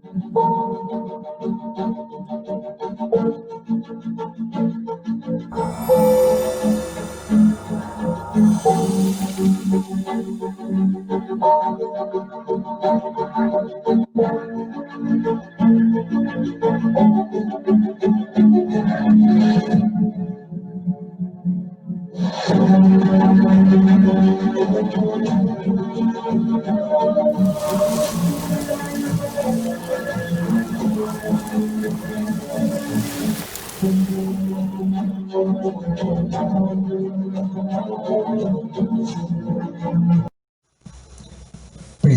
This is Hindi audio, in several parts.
Praise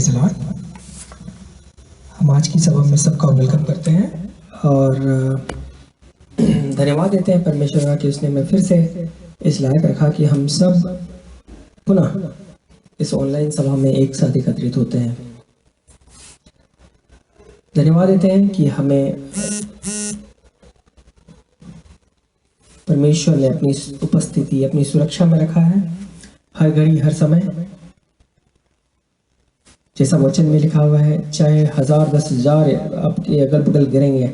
the Lord. हम आज की सभा में सबका वेलकम करते हैं और धन्यवाद देते हैं परमेश्वर का कि उसने हमें फिर से इस लायक रखा कि हम सब पुनः इस ऑनलाइन सभा में एक साथ एकत्रित होते हैं। धन्यवाद देते हैं कि हमें परमेश्वर ने अपनी उपस्थिति, अपनी सुरक्षा में रखा है, हर घड़ी हर समय। जैसा वचन में लिखा हुआ है, चाहे 1000 10,000 आपके अगल बगल गिरेंगे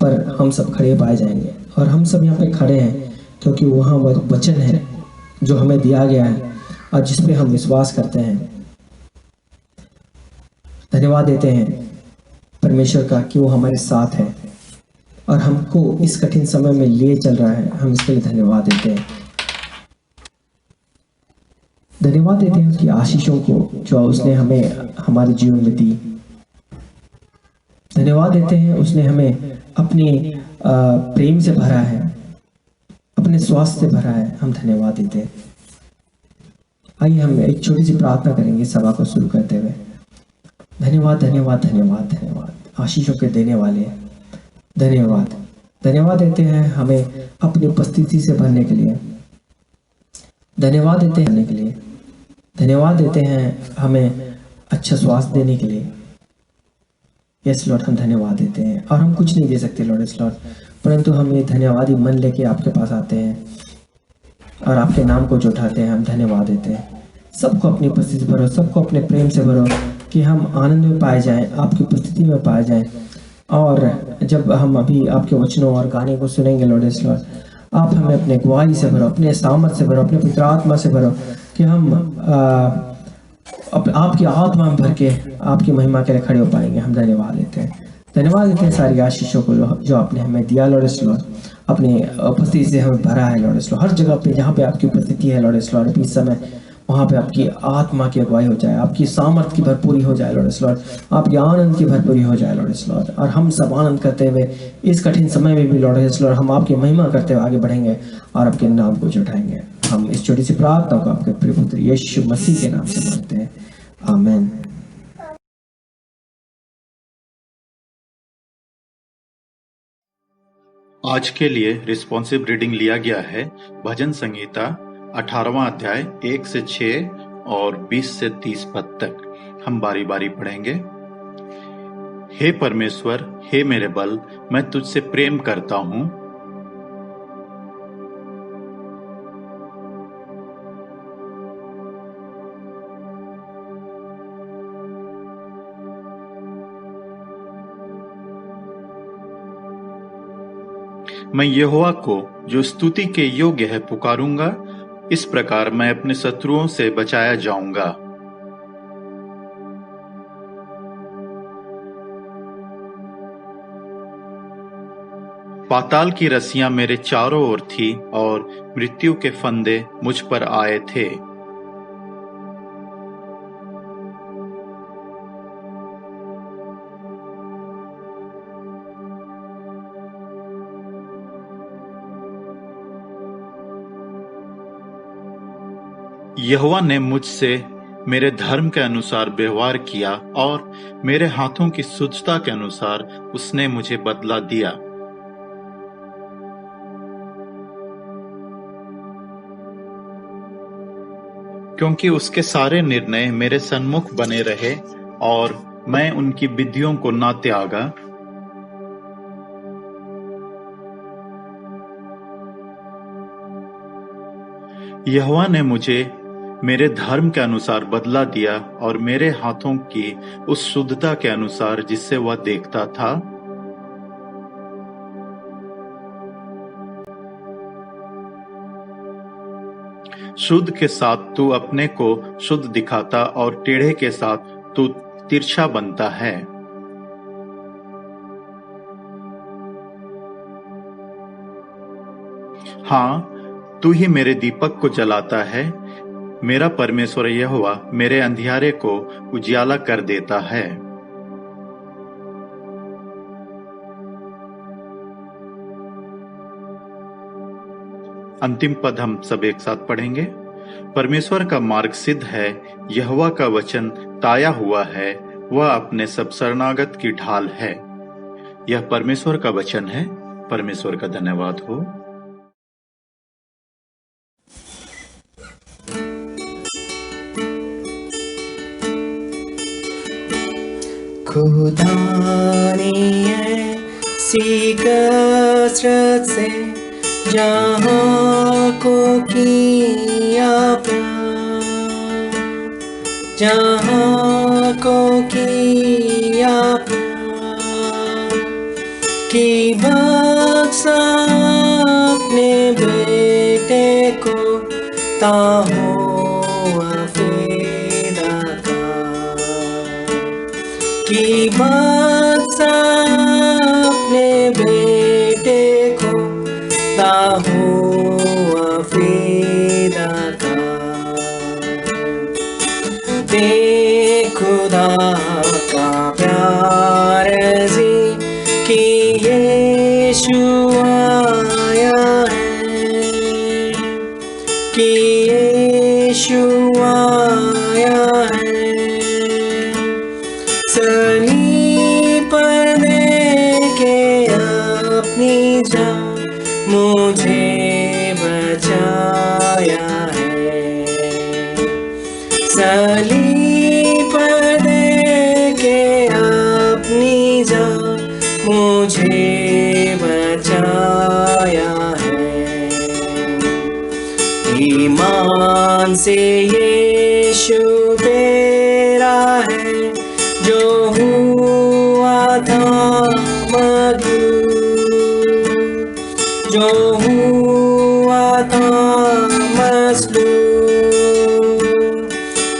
पर हम सब खड़े पाए जाएंगे। और हम सब यहाँ पे खड़े हैं क्योंकि वहाँ वचन है जो हमें दिया गया है और जिस पे हम विश्वास करते हैं। धन्यवाद देते हैं परमेश्वर का कि वो हमारे साथ है और हमको इस कठिन समय में लिए चल रहा है। हम इसके लिए धन्यवाद देते हैं। धन्यवाद देते हैं उसकी आशीषों को जो उसने हमें हमारे जीवन में दी। धन्यवाद देते हैं उसने हमें अपने प्रेम से भरा है, अपने स्वास्थ्य से भरा है। हम धन्यवाद देते हैं। आइए हम एक छोटी सी प्रार्थना करेंगे सभा को शुरू करते हुए। धन्यवाद धन्यवाद धन्यवाद धन्यवाद आशीषों के देने वाले, धन्यवाद धन्यवाद देते हैं हमें अपनी उपस्थिति से भरने के लिए। धन्यवाद देते हैं के लिए, धन्यवाद देते हैं हमें अच्छा स्वास्थ्य देने के लिए। यस लॉर्ड, हम धन्यवाद देते हैं और हम कुछ नहीं दे सकते लॉर्ड यस लॉर्ड, परंतु हम ये धन्यवादी मन लेके आपके पास आते हैं और आपके नाम को उठाते हैं। हम धन्यवाद देते हैं। सबको अपनी उपस्थिति भरो, सबको अपने प्रेम से भरो कि हम आनंद में पाए जाएं, आपकी उपस्थिति में पाए जाएं। और जब हम अभी आपके वचनों और गाने को सुनेंगे लॉर्ड यस लॉर्ड, आप हमें अपने गवाही से भरो, अपने सामर्थ से भरो, अपने पवित्र आत्मा से भरो कि हम आपकी आत्मा में भर के आपकी महिमा के लिए खड़े हो पाएंगे। हम धन्यवाद देते हैं। धन्यवाद देते हैं सारी आशीषों को जो आपने हमें दिया लॉर्ड यस लॉर्ड, अपनी उपस्थिति से हमें भरा है लॉर्ड यस लॉर्ड। हर जगह पे जहाँ पे आपकी उपस्थिति है लॉर्ड यस लॉर्ड, इस समय वहाँ पे आपकी आत्मा की अगुवाई हो जाए, आपकी सामर्थ की भरपूरी हो जाए लॉर्ड यस लॉर्ड, आपके आनंद की भरपूरी हो जाए लॉर्ड यस लॉर्ड। और हम सब आनंद करते हुए इस कठिन समय में भी लॉर्ड यस लॉर्ड हम आपकी महिमा करते हुए आगे बढ़ेंगे और आपके नाम को उठाएंगे। हम इस छोटी सी प्रार्थना को आपके प्रिय पुत्र यीशु मसीह के नाम से मांगते हैं, आमीन। आज के लिए रिस्पॉन्सिव रीडिंग लिया गया है भजन संहिता 18वां अध्याय 1 से 6 और 20 से 30 पद तक। हम बारी बारी पढ़ेंगे। हे परमेश्वर, हे मेरे बल, मैं तुझसे प्रेम करता हूँ। मैं यहोवा को जो स्तुति के योग्य है पुकारूंगा। इस प्रकार मैं अपने शत्रुओं से बचाया जाऊंगा। पाताल की रस्सियां मेरे चारों ओर थी और मृत्यु के फंदे मुझ पर आए थे। यहोवा ने मुझसे मेरे धर्म के अनुसार व्यवहार किया और मेरे हाथों की शुद्धता के अनुसार उसने मुझे बदला दिया। क्योंकि उसके सारे निर्णय मेरे सन्मुख बने रहे और मैं उनकी विधियों को ना त्यागा। यहोवा ने मुझे मेरे धर्म के अनुसार बदला दिया और मेरे हाथों की उस शुद्धता के अनुसार जिससे वह देखता था। शुद्ध के साथ तू अपने को शुद्ध दिखाता और टेढ़े के साथ तू तिरछा बनता है। हाँ, तू ही मेरे दीपक को जलाता है। मेरा परमेश्वर यहोवा मेरे अंधियारे को उजियाला कर देता है। अंतिम पद हम सब एक साथ पढ़ेंगे। परमेश्वर का मार्ग सिद्ध है, यहोवा का वचन ताया हुआ है, वह अपने सब शरणागत की ढाल है। यह परमेश्वर का वचन है। परमेश्वर का धन्यवाद हो। खुदा ने ऐसी कसरत से जहाँ को किया प्यार, जहाँ को किया प्यार, कि बख्शा अपने बेटे को ताहो कि बख्शा अपने बेटे को ताहो अफीदा का। दे खुदा का प्यार जी कि यीशु आया है, कि यीशु आया है। सलीब पर देके अपनी जान मुझे बचाया है। सलीब पर देके अपनी जान मुझे बचाया है। ईमान से यीशु तेरा है जो हुआ था मधुर, जो हुआ था मसलूब,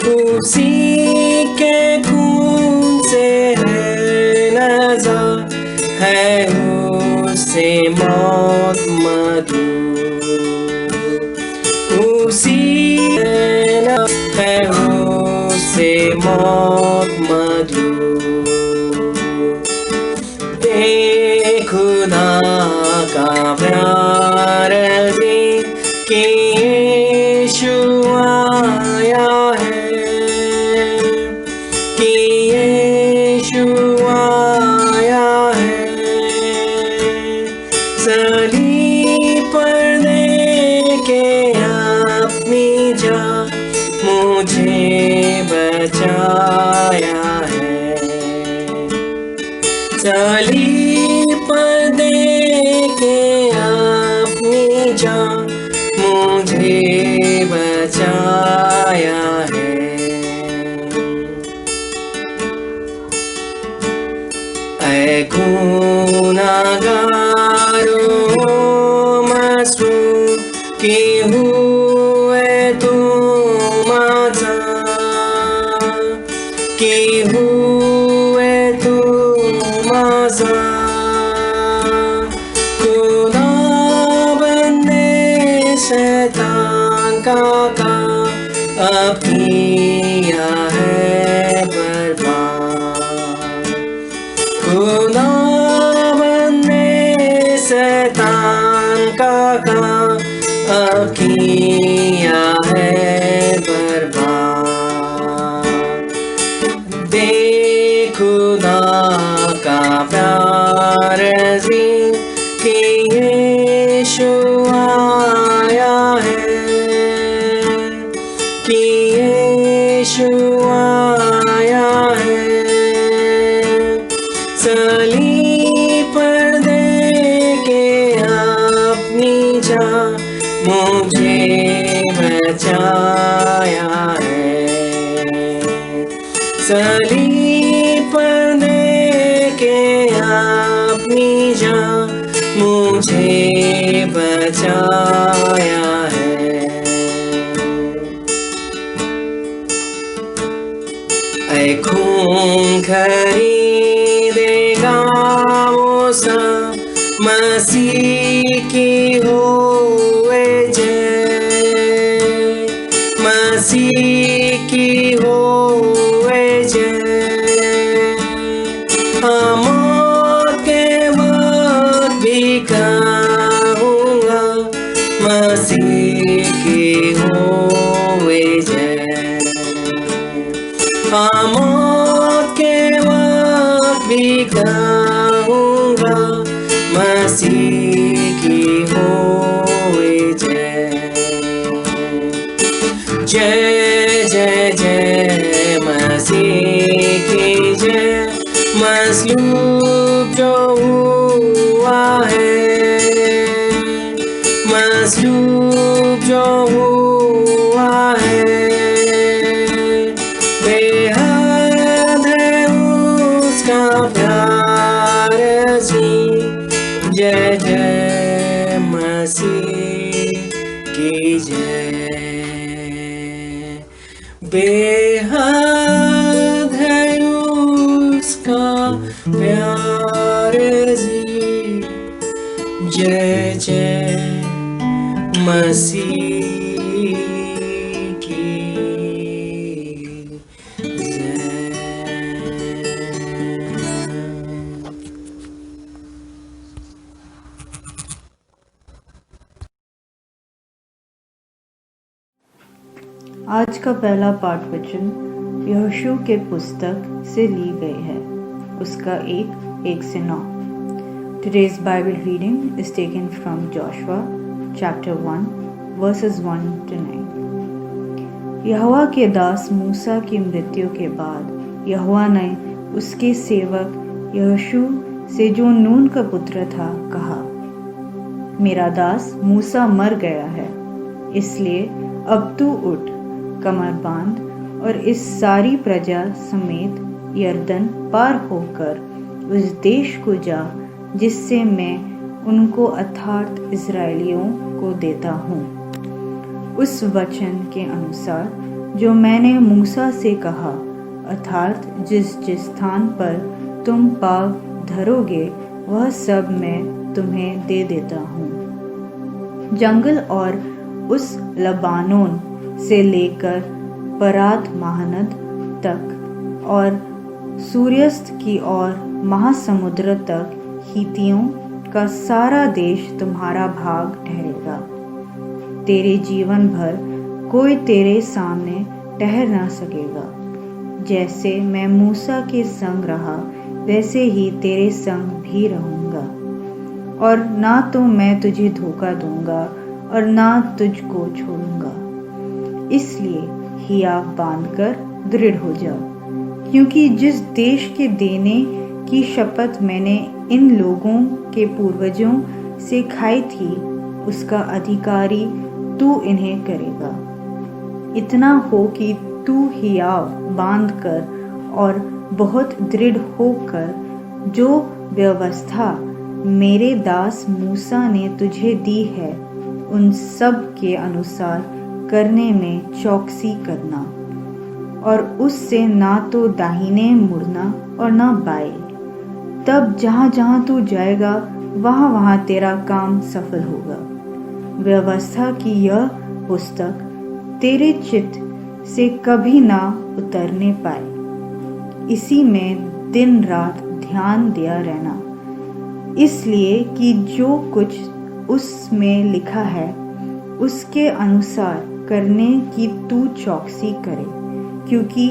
उसी के खून से है नज़ात, है उससे मौत मधुर, उसी है उससे मौत मधुर। दे खुदा का प्यार जी कि यीशु आया है, कि यीशु आया है। सलीब पर देके अपनी जान मुझे बचाया है। सलीब पर देके अपनी जान मुझे बचाया है। ऐ गुनाहगारों मसरूर कि हुए तुम आज़ाद, कि हुए तुम आज़ाद। खुदा बंदे शैतान का काम अब किया है बर्बाद। खुदा बंदे शैतान का काम अब किया है बर्बाद। दे खुदा का प्यार जी कि यीशु आया है, कि यीशु आया है। सलीब पर देके अपनी जान मुझे बचाया सलीब पर दे के अपनी जान मुझे बचाया है। ऐ खून खरीदेगा वो सब मसीह की होए जय, मसीह की होए जय। मौत के बाद भी कहूँगा मसीह की होए जय। मौत के बाद भी कहूँगा मसीह की होए जय। जय जय जय मसीह की जय। मसलूब जो हुआ है, मसलूब जो हुआ है, बेहद है उसका प्यार जी। जय जय मसीह की जय। बेहद है उसका प्यार जी। जय जय मसीह की जय। आज का पहला पाठ वचन यहोशू के पुस्तक से ली गई है, उसका 1 से 9। Today's Bible reading is taken from Joshua chapter 1 verses 1 to 9. यहोवा के दास मूसा की मृत्यु के बाद यहोवा ने उसके सेवक यहोशू से जो नून का पुत्र था कहा, मेरा दास मूसा मर गया है, इसलिए अब तू उठ, कमर बांध और इस सारी प्रजा समेत यरदन पार होकर उस देश को जा जिससे मैं उनको अर्थात इस्राएलियों को देता हूँ। उस वचन के अनुसार जो मैंने मूसा से कहा, अर्थात जिस जिस स्थान पर तुम पाँव धरोगे वह सब मैं तुम्हें दे देता हूँ। जंगल और उस लबानोन से लेकर परात महानद तक और सूर्यास्त की ओर महासमुद्र तक हित्तियों का सारा देश तुम्हारा भाग ठहरेगा। तेरे जीवन भर कोई तेरे सामने ठहर न सकेगा। जैसे मैं मूसा के संग रहा वैसे ही तेरे संग भी रहूंगा, और ना तो मैं तुझे धोखा दूंगा और ना तुझको छोड़ूंगा। इसलिए हियाव बांधकर दृढ़ हो जाओ, क्योंकि जिस देश के देने की शपथ मैंने इन लोगों के पूर्वजों से खाई थी उसका अधिकारी तू इन्हें करेगा। इतना हो कि तू हियाव बांधकर और बहुत दृढ़ होकर जो व्यवस्था मेरे दास मूसा ने तुझे दी है उन सब के अनुसार करने में चौकसी करना, और उससे ना तो दाहिने मुड़ना और ना बाएं। तब जहाँ जहाँ तू जाएगा वहाँ वहाँ तेरा काम सफल होगा। व्यवस्था की यह पुस्तक तेरे चित्त से कभी ना उतरने पाए, इसी में दिन रात ध्यान दिया रहना, इसलिए कि जो कुछ उसमें लिखा है उसके अनुसार करने की तू चौकसी करे, क्योंकि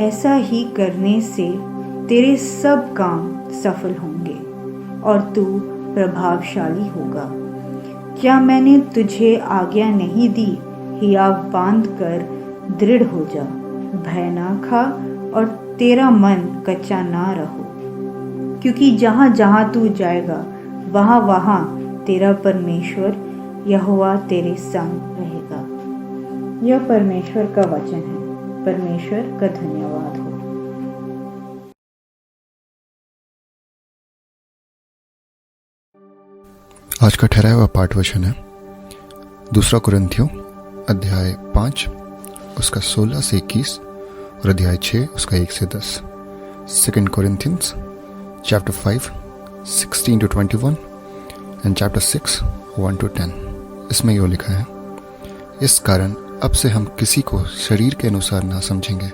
ऐसा ही करने से तेरे सब काम सफल होंगे और तू प्रभावशाली होगा। क्या मैंने तुझे आज्ञा नहीं दी, हियाव बांध कर दृढ़ हो जा, भय ना खा और तेरा मन कच्चा ना रहो, क्योंकि जहाँ जहाँ तू जाएगा वहाँ वहाँ तेरा परमेश्वर यहोवा तेरे संग रहेगा। यह परमेश्वर का वचन है। परमेश्वर का धन्यवाद हो। आज का ठहराया हुआ पाठ वचन है 2 कुरिन्थियों अध्याय 5 उसका 16 से 21 और अध्याय 6 उसका 1 से 10। 2 Corinthians chapter 5 16 to 21 and chapter 6 1 to 10। इसमें यो लिखा है, इस कारण अब से हम किसी को शरीर के अनुसार ना समझेंगे,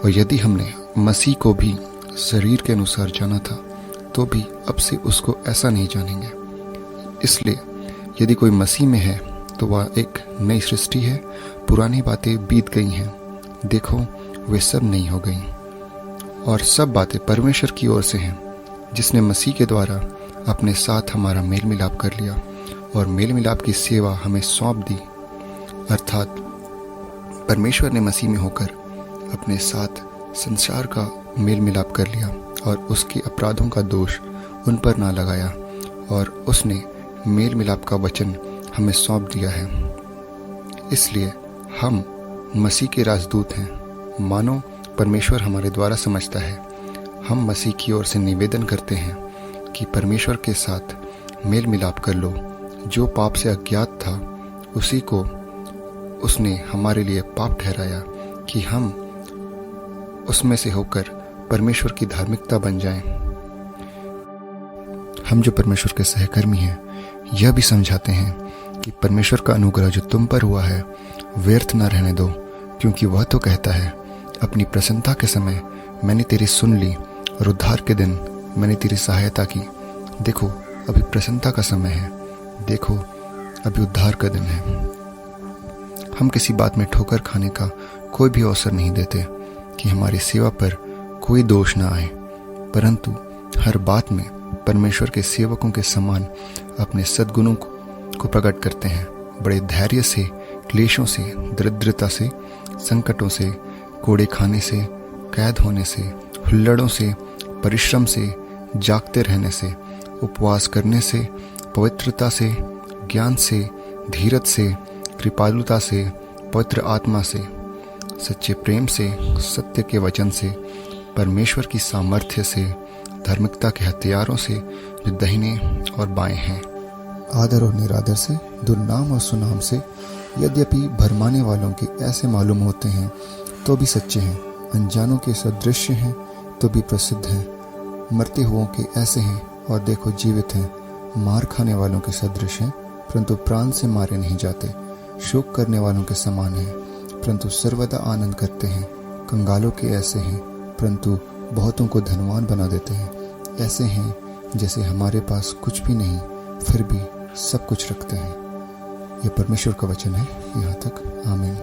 और यदि हमने मसीह को भी शरीर के अनुसार जाना था तो भी अब से उसको ऐसा नहीं जानेंगे। इसलिए यदि कोई मसीह में है तो वह एक नई सृष्टि है, पुरानी बातें बीत गई हैं, देखो वे सब नई हो गई। और सब बातें परमेश्वर की ओर से हैं, जिसने मसीह के द्वारा अपने साथ हमारा मेल मिलाप कर लिया और मेल मिलाप की सेवा हमें सौंप दी। अर्थात परमेश्वर ने मसीह में होकर अपने साथ संसार का मेल मिलाप कर लिया और उसके अपराधों का दोष उन पर ना लगाया, और उसने मेल मिलाप का वचन हमें सौंप दिया है। इसलिए हम मसीह के राजदूत हैं, मानो परमेश्वर हमारे द्वारा समझता है। हम मसीह की ओर से निवेदन करते हैं कि परमेश्वर के साथ मेल मिलाप कर लो। जो पाप से अज्ञात था उसी को उसने हमारे लिए पाप ठहराया कि हम उसमें से होकर परमेश्वर की धार्मिकता बन जाएं। हम जो परमेश्वर के सहकर्मी हैं यह भी समझाते हैं कि परमेश्वर का अनुग्रह जो तुम पर हुआ है व्यर्थ न रहने दो, क्योंकि वह तो कहता है, अपनी प्रसन्नता के समय मैंने तेरी सुन ली और उद्धार के दिन मैंने तेरी सहायता की। देखो अभी प्रसन्नता का समय है, देखो अभी उद्धार का दिन है। हम किसी बात में ठोकर खाने का कोई भी अवसर नहीं देते कि हमारी सेवा पर कोई दोष ना आए, परंतु हर बात में परमेश्वर के सेवकों के समान अपने सद्गुणों को प्रकट करते हैं। बड़े धैर्य से, क्लेशों से, दरिद्रता से, संकटों से, कोड़े खाने से, कैद होने से, हुल्लड़ों से, परिश्रम से, जागते रहने से, उपवास करने से, पवित्रता से, ज्ञान से, धीरज से, कृपालुता से, पवित्र आत्मा से, सच्चे प्रेम से, सत्य के वचन से, परमेश्वर की सामर्थ्य से, धार्मिकता के हथियारों से जो दाहिने और बाएं हैं। आदर और निरादर से, दुर्नाम और सुनाम से, यद्यपि भरमाने वालों के ऐसे मालूम होते हैं तो भी सच्चे हैं, अनजानों के सदृश्य हैं तो भी प्रसिद्ध हैं, मरते हुओं के ऐसे हैं और देखो जीवित हैं, मार खाने वालों के सदृश हैं परंतु प्राण से मारे नहीं जाते, शोक करने वालों के समान हैं परंतु सर्वदा आनंद करते हैं, कंगालों के ऐसे हैं परंतु बहुतों को धनवान बना देते हैं, ऐसे हैं जैसे हमारे पास कुछ भी नहीं फिर भी सब कुछ रखते हैं। यह परमेश्वर का वचन है। यहाँ तक आमीन।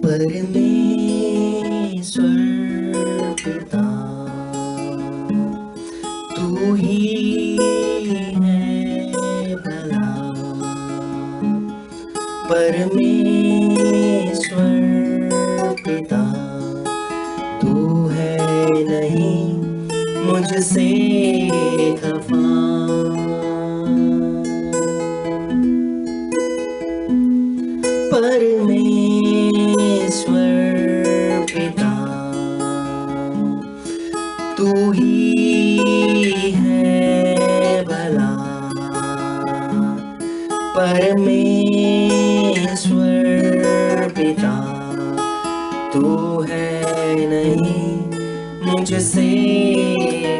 परमेश्वर पिता तू ही है भला, परमेश्वर पिता तू है नहीं मुझसे खफा। परमेश्वर पिता तू ही है भला, परमेश्वर पिता तू है नहीं मुझसे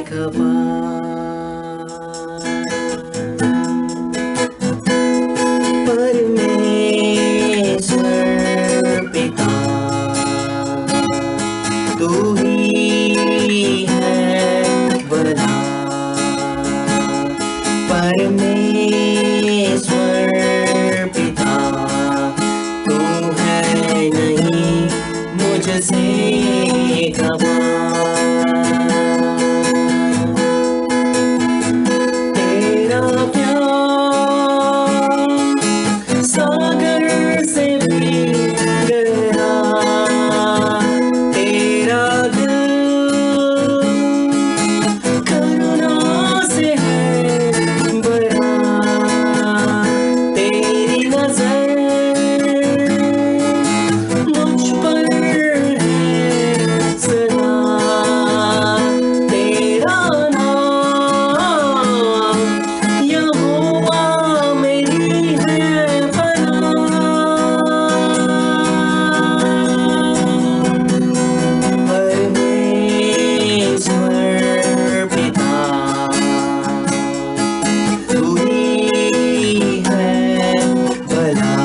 खफा। परमेश्वर पिता तू ही है भला, परमेश्वर पिता तू है नहीं मुझसे खफा। तेरा प्यार सागर से भी गहरा, तेरा दिल करुणा से है भरा, तेरी नजर मुझ पर है सदा, तेरा नाम यहोवा मेरी है परमेश्वर पिता तू ही है भला,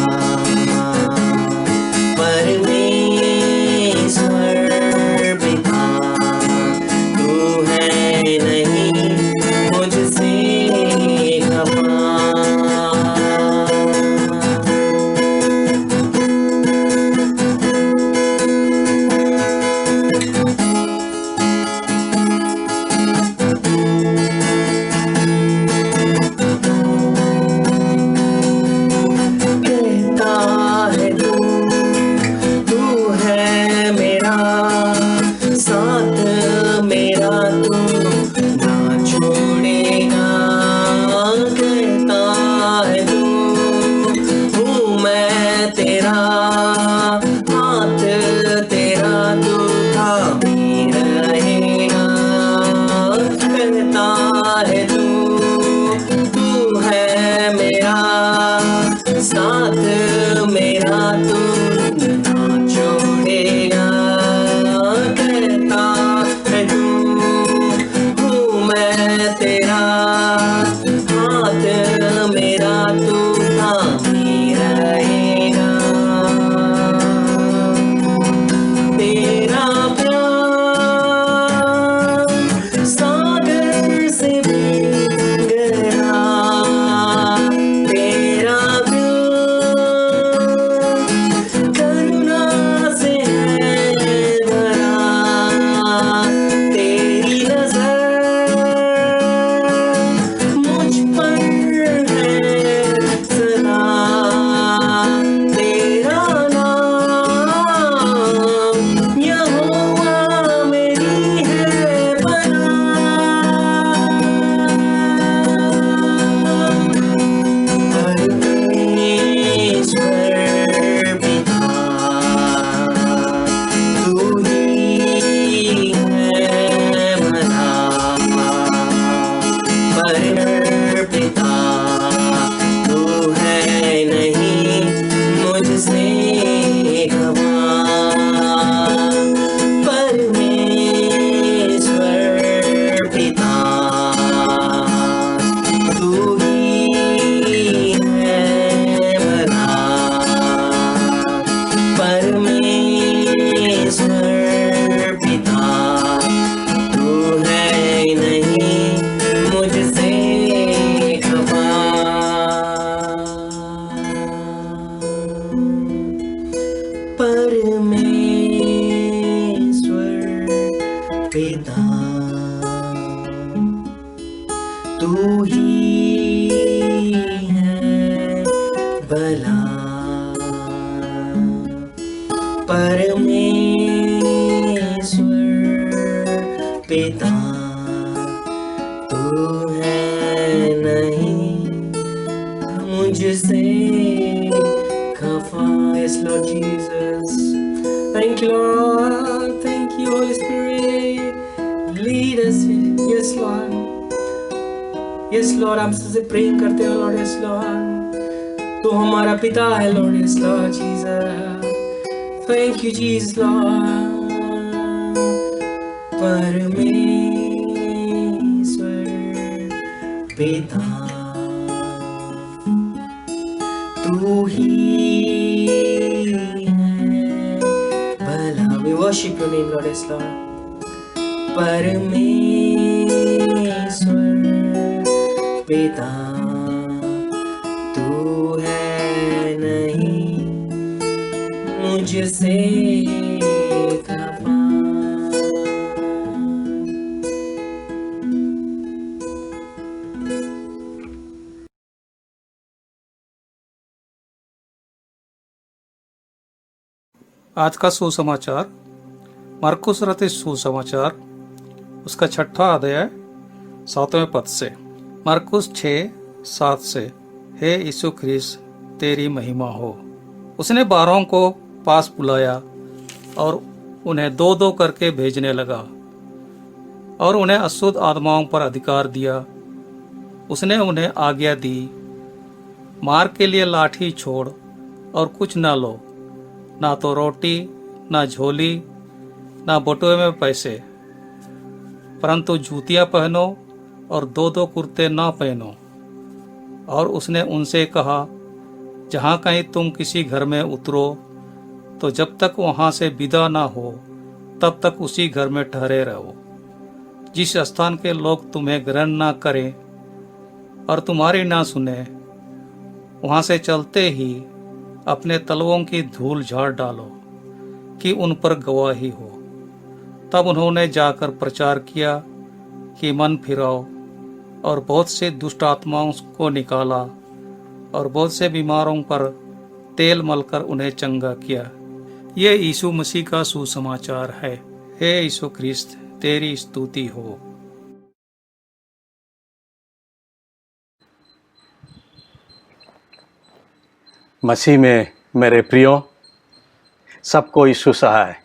परमेश्वर पिता तू है नहीं मुझसे खफा। कहता है तू है मेरा साथ, मेरा तू ना छोड़ेगा। कहता है तू हूँ मैं तेरा हाथ, तेरा तू थामे रहेगा। कहता है तू है मेरा साथ, मेरा तू ना छोड़ेगा। कहता है तू हूँ मैं तेरा हाथ, मेरा तू थामे रहेगा। पिता तू ही है भला परमेश्वर पिता तू है नहीं मुझसे खफा। Yes Lord Jesus, thank you Lord, thank you Holy Spirit, lead us। Yes Lord, yes Lord, हम सबसे प्रेम करते हैं Lord। Yes Lord, तू हमारा पिता है Lord। Yes Lord Jesus, thank you Jesus Lord, परमेश्वर पिता तू ही है भला। We worship your name Lord। Yes Lord, परमेश्वर पिता तू है नहीं मुझसे खफा। आज का सुसमाचार मरकुस रचित सुसमाचार उसका 6वां अध्याय 7वें पद से। मरकुस 6:7 से। हे यीशु ख्रीस्त तेरी महिमा हो। उसने 12 को पास बुलाया और उन्हें 2-2 करके भेजने लगा और उन्हें अशुद्ध आत्माओं पर अधिकार दिया। उसने उन्हें आज्ञा दी, मार के लिए लाठी छोड़ और कुछ न लो, ना तो रोटी, ना झोली, ना बटुए में पैसे, परंतु जूतियां पहनो और 2-2 कुर्ते ना पहनो। और उसने उनसे कहा, जहाँ कहीं तुम किसी घर में उतरो तो जब तक वहां से विदा ना हो तब तक उसी घर में ठहरे रहो। जिस स्थान के लोग तुम्हें ग्रहण ना करें और तुम्हारी ना सुने, वहां से चलते ही अपने तलवों की धूल झाड़ डालो कि उन पर गवाही हो। तब उन्होंने जाकर प्रचार किया कि मन फिराओ, और बहुत से दुष्ट आत्माओं को निकाला और बहुत से बीमारों पर तेल मलकर उन्हें चंगा किया। ये यीशु मसीह का सुसमाचार है। हे यीशु ख्रीस्त तेरी स्तुति हो। मसीह में मेरे प्रियो, सबको यीशु सहाय।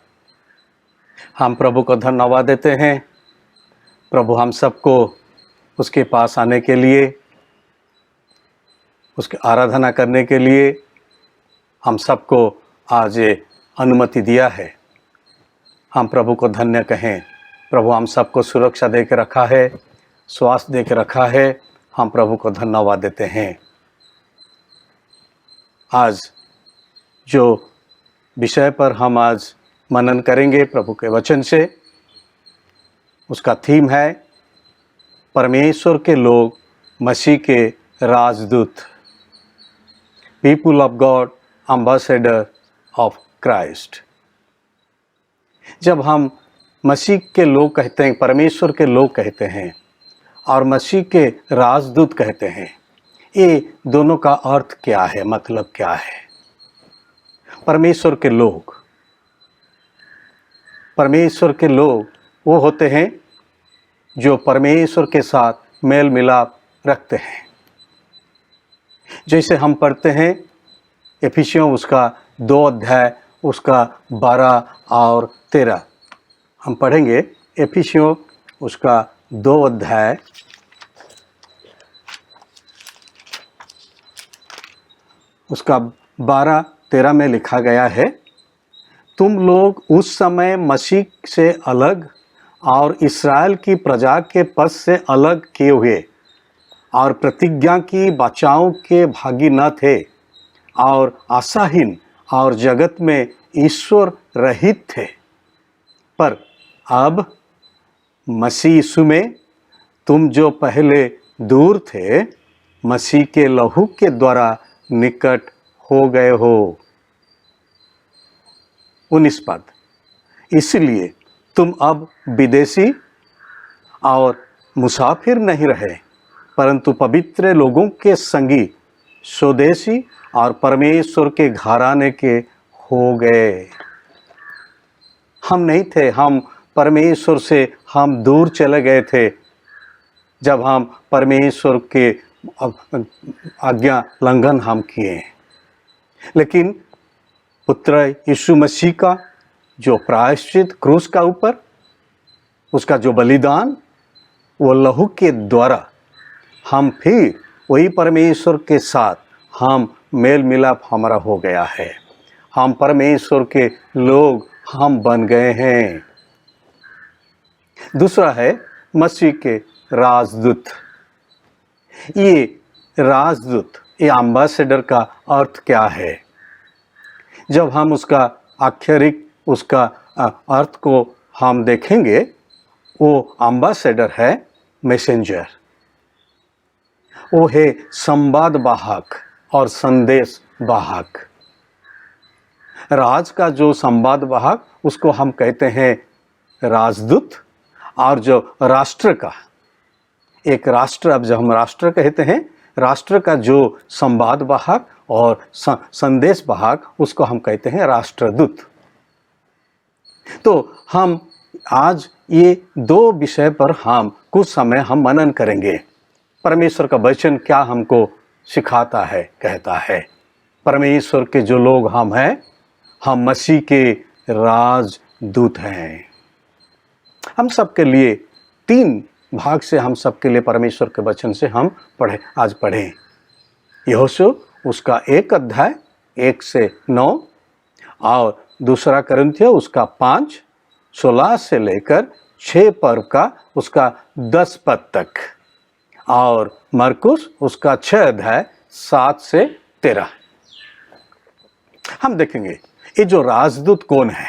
हम प्रभु को धन्यवाद देते हैं। प्रभु हम सबको उसके पास आने के लिए, उसकी आराधना करने के लिए हम सबको आज अनुमति दिया है। हम प्रभु को धन्य कहें। प्रभु हम सबको सुरक्षा दे के रखा है, स्वास्थ्य दे के रखा है। हम प्रभु को धन्यवाद देते हैं। आज जो विषय पर हम आज मनन करेंगे प्रभु के वचन से, उसका थीम है परमेश्वर के लोग, मसीह के राजदूत, people of God, ambassador of Christ. जब हम मसीह के लोग कहते हैं, परमेश्वर के लोग कहते हैं और मसीह के राजदूत कहते हैं, ये दोनों का अर्थ क्या है, मतलब क्या है? परमेश्वर के लोग, परमेश्वर के लोग वो होते हैं जो परमेश्वर के साथ मेल मिलाप रखते हैं। जैसे हम पढ़ते हैं एफिसियों उसका 2 अध्याय उसका 12 और 13। हम पढ़ेंगे एफिसियों उसका 2 अध्याय उसका 12-13 में लिखा गया है, तुम लोग उस समय मसीह से अलग और इस्राएल की प्रजा के पद से अलग किए हुए और प्रतिज्ञा की वाचाओं के भागी न थे और आशाहीन और जगत में ईश्वर रहित थे। पर अब मसीह यीशु में तुम जो पहले दूर थे, मसीह के लहू के द्वारा निकट हो गए हो। 19 पद, इसलिए तुम अब विदेशी और मुसाफिर नहीं रहे, परंतु पवित्र लोगों के संगी, स्वदेशी और परमेश्वर के घराने के हो गए। हम नहीं थे, हम परमेश्वर से हम दूर चले गए थे जब हम परमेश्वर के आज्ञा लंघन हम किए। लेकिन पुत्र यीशु मसीह का जो प्रायश्चित क्रूस का ऊपर उसका जो बलिदान, वो लहू के द्वारा हम फिर वही परमेश्वर के साथ हम मेल मिलाप हमारा हो गया है। हम परमेश्वर के लोग हम बन गए हैं। दूसरा है मसीह के राजदूत। ये राजदूत, ये एम्बेसडर का अर्थ क्या है? जब हम उसका आक्षरिक उसका अर्थ को हम देखेंगे, वो एम्बेसडर है मैसेंजर, वो है संवाद वाहक और संदेश वाहक। राज का जो संवाद वाहक उसको हम कहते हैं राजदूत, और जो राष्ट्र का, एक राष्ट्र, अब जब हम राष्ट्र कहते हैं, राष्ट्र का जो संवाद वाहक और संदेश वाहक उसको हम कहते हैं राष्ट्रदूत। तो हम आज ये दो विषय पर हम कुछ समय हम मनन करेंगे। परमेश्वर का वचन क्या हमको सिखाता है, कहता है। परमेश्वर के जो लोग हम हैं, हम मसीह के राजदूत हैं। हम सबके लिए 3 भाग से हम सबके लिए परमेश्वर के वचन से हम आज पढ़ें। यहोशू उसका 1 अध्याय 1 से 9 और दूसरा करंथियों उसका 5 16 से लेकर 6 पर्व का उसका 10 पद तक, और मरकुस उसका 6 अध्याय 7 से 13। हम देखेंगे ये जो राजदूत कौन है।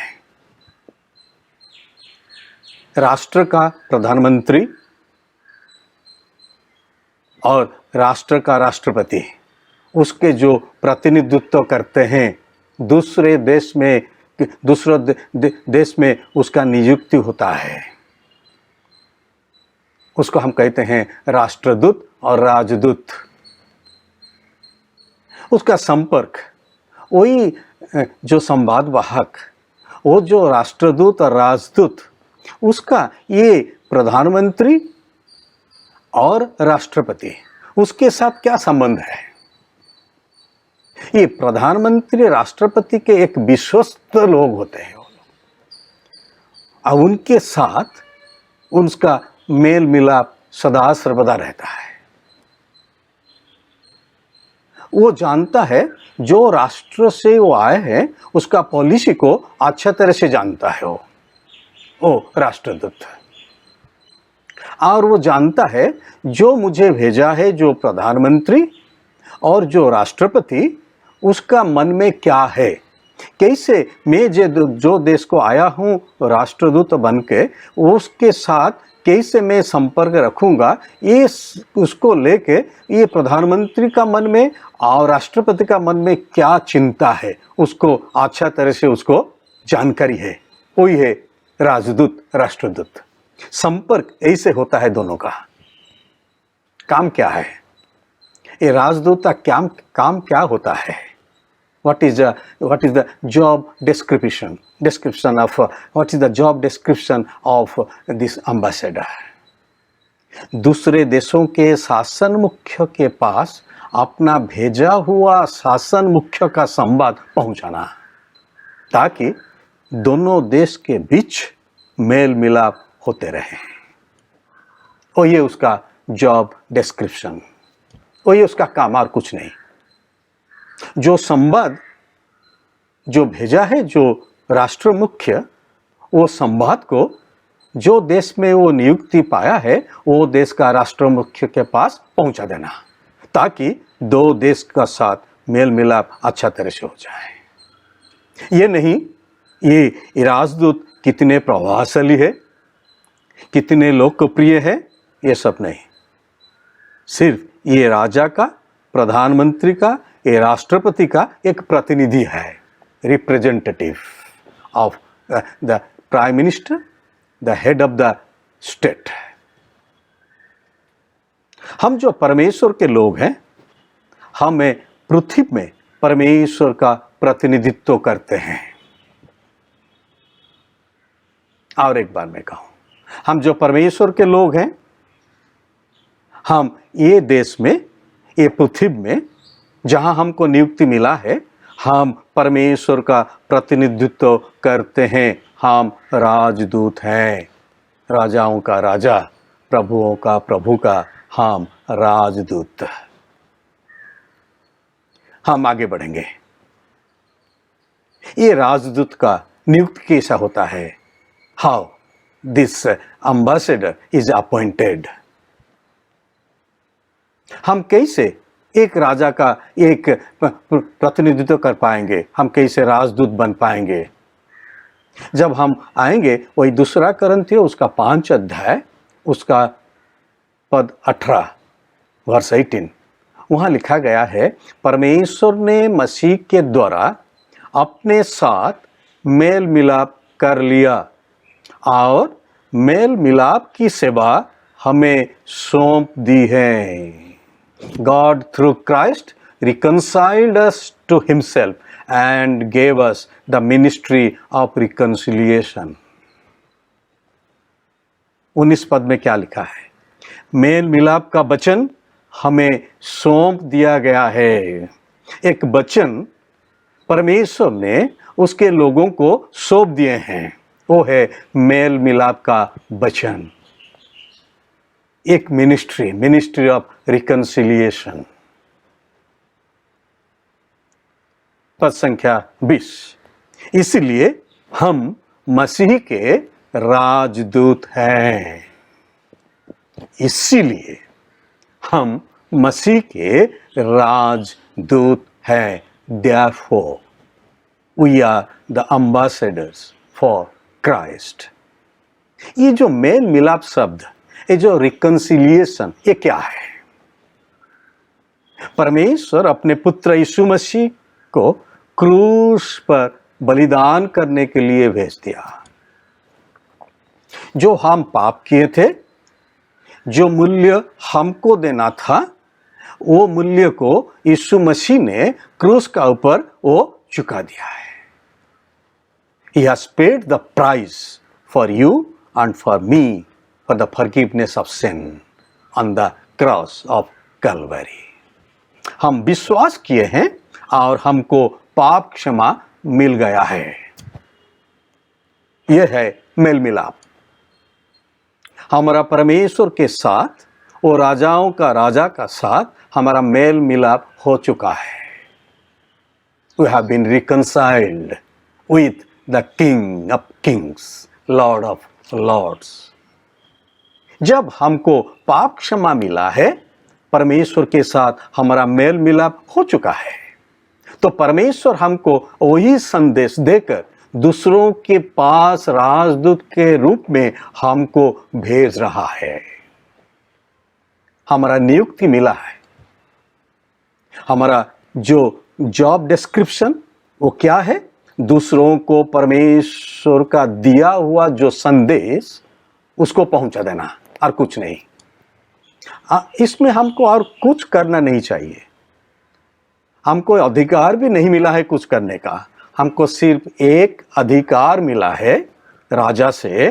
राष्ट्र का प्रधानमंत्री और राष्ट्र का राष्ट्रपति, उसके जो प्रतिनिधित्व करते हैं दूसरे देश में, दूसरे देश में उसका नियुक्ति होता है, उसको हम कहते हैं राष्ट्रदूत और राजदूत। उसका संपर्क, वही जो संवाद वाहक, वो जो राष्ट्रदूत और राजदूत, उसका ये प्रधानमंत्री और राष्ट्रपति, उसके साथ क्या संबंध है? ये प्रधानमंत्री राष्ट्रपति के एक विश्वस्त लोग होते हैं, और उनके साथ उनका मेल मिलाप सदा सर्वदा रहता है। वो जानता है, जो राष्ट्र से वो आए हैं उसका पॉलिसी को अच्छा तरह से जानता है वो राष्ट्रदूत। और वो जानता है जो मुझे भेजा है, जो प्रधानमंत्री और जो राष्ट्रपति, उसका मन में क्या है, कैसे मैं जो देश को आया हूँ राष्ट्रदूत बन के, उसके साथ कैसे मैं संपर्क रखूँगा, ये उसको लेके ये प्रधानमंत्री का मन में और राष्ट्रपति का मन में क्या चिंता है, उसको अच्छा तरह से उसको जानकारी है। वही है राजदूत, राष्ट्रदूत। संपर्क ऐसे होता है दोनों का। काम क्या है? ये राजदूत का काम क्या होता है? What is the job description of what is the job description of this ambassador? दूसरे देशों के शासन मुख्य के पास अपना भेजा हुआ शासन मुख्य का संवाद पहुंचाना, ताकि दोनों देश के बीच मेल मिलाप होते रहे। और ये उसका जॉब डिस्क्रिप्शन, और ये उसका काम, और कुछ नहीं। जो संवाद जो भेजा है जो राष्ट्र मुख्य, वो संवाद को जो देश में वो नियुक्ति पाया है वो देश का राष्ट्र मुख्य के पास पहुंचा देना, ताकि दो देश का साथ मेल मिलाप अच्छा तरह से हो जाए। ये नहीं ये राजदूत कितने प्रभावशाली है, कितने लोकप्रिय है, ये सब नहीं। सिर्फ ये राजा का, प्रधानमंत्री का, ये राष्ट्रपति का एक प्रतिनिधि है, representative of the prime minister the head of the state. हम जो परमेश्वर के लोग हैं, हमें पृथ्वी में परमेश्वर का प्रतिनिधित्व करते हैं। और एक बार मैं कहूं, हम जो परमेश्वर के लोग हैं, हम ये देश में, ये पृथ्वी में जहां हमको नियुक्ति मिला है, हम परमेश्वर का प्रतिनिधित्व करते हैं। हम राजदूत हैं, राजाओं का राजा, प्रभुओं का प्रभु का हम राजदूत। हम आगे बढ़ेंगे। ये राजदूत का नियुक्ति कैसा होता है? How this ambassador is appointed. हम कैसे एक राजा का एक प्रतिनिधित्व कर पाएंगे? हम कैसे राजदूत बन पाएंगे? जब हम आएंगे वही 2 कुरिन्थियों उसका 5 अध्याय उसका पद 18 वर्ष 18, वहां लिखा गया है, परमेश्वर ने मसीह के द्वारा अपने साथ मेल मिलाप कर लिया और मेल मिलाप की सेवा हमें सौंप दी है। God through Christ reconciled us to himself and gave us the ministry of reconciliation। 19 पद में क्या लिखा है? मेल मिलाप का वचन हमें सौंप दिया गया है। एक वचन परमेश्वर ने उसके लोगों को सौंप दिए हैं, वो है मेल मिलाप का वचन। एक मिनिस्ट्री ऑफ रिकंसिलिएशन। पद संख्या 20, इसलिए हम मसीह के राजदूत हैं। इसीलिए हम मसीह के राजदूत हैं। Therefore, we are the ambassadors for Christ। ये जो मेल मिलाप शब्द, ये जो रिकंसिलिएशन, ये क्या है? परमेश्वर अपने पुत्र यीशु मसीह को क्रूस पर बलिदान करने के लिए भेज दिया। जो हम पाप किए थे, जो मूल्य हमको देना था, वो मूल्य को यीशु मसीह ने क्रूस का ऊपर वो चुका दिया है। He has paid the price for you and for me for the forgiveness of sin on the cross of Calvary। हम विश्वास किए हैं और हमको पाप क्षमा मिल गया है। यह है मेल मिलाप। हमारा परमेश्वर के साथ, वो राजाओं का राजा का साथ हमारा मेल मिलाप हो चुका है। We have been reconciled with the King of Kings, Lord of Lords। जब हमको पाप क्षमा मिला है, परमेश्वर के साथ हमारा मेल मिलाप हो चुका है, तो परमेश्वर हमको वही संदेश देकर दूसरों के पास राजदूत के रूप में हमको भेज रहा है। हमारा नियुक्ति मिला है। हमारा जो जॉब डिस्क्रिप्शन वो क्या है? दूसरों को परमेश्वर का दिया हुआ जो संदेश उसको पहुंचा देना, और कुछ नहीं। इसमें हमको और कुछ करना नहीं चाहिए। हमको अधिकार भी नहीं मिला है कुछ करने का। हमको सिर्फ एक अधिकार मिला है राजा से,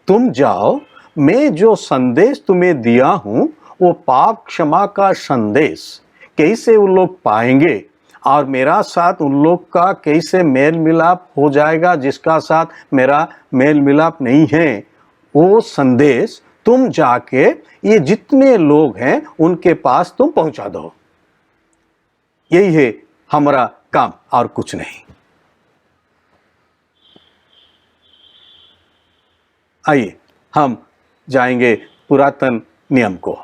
तुम जाओ, मैं जो संदेश तुम्हें दिया हूं वो पाप क्षमा का संदेश कैसे उन लोग पाएंगे और मेरा साथ उन लोग का कैसे मेल मिलाप हो जाएगा जिसका साथ मेरा मेल मिलाप नहीं है, वो संदेश तुम जाके ये जितने लोग हैं उनके पास तुम पहुंचा दो। यही है हमारा काम और कुछ नहीं। आइए हम जाएंगे पुरातन नियम को।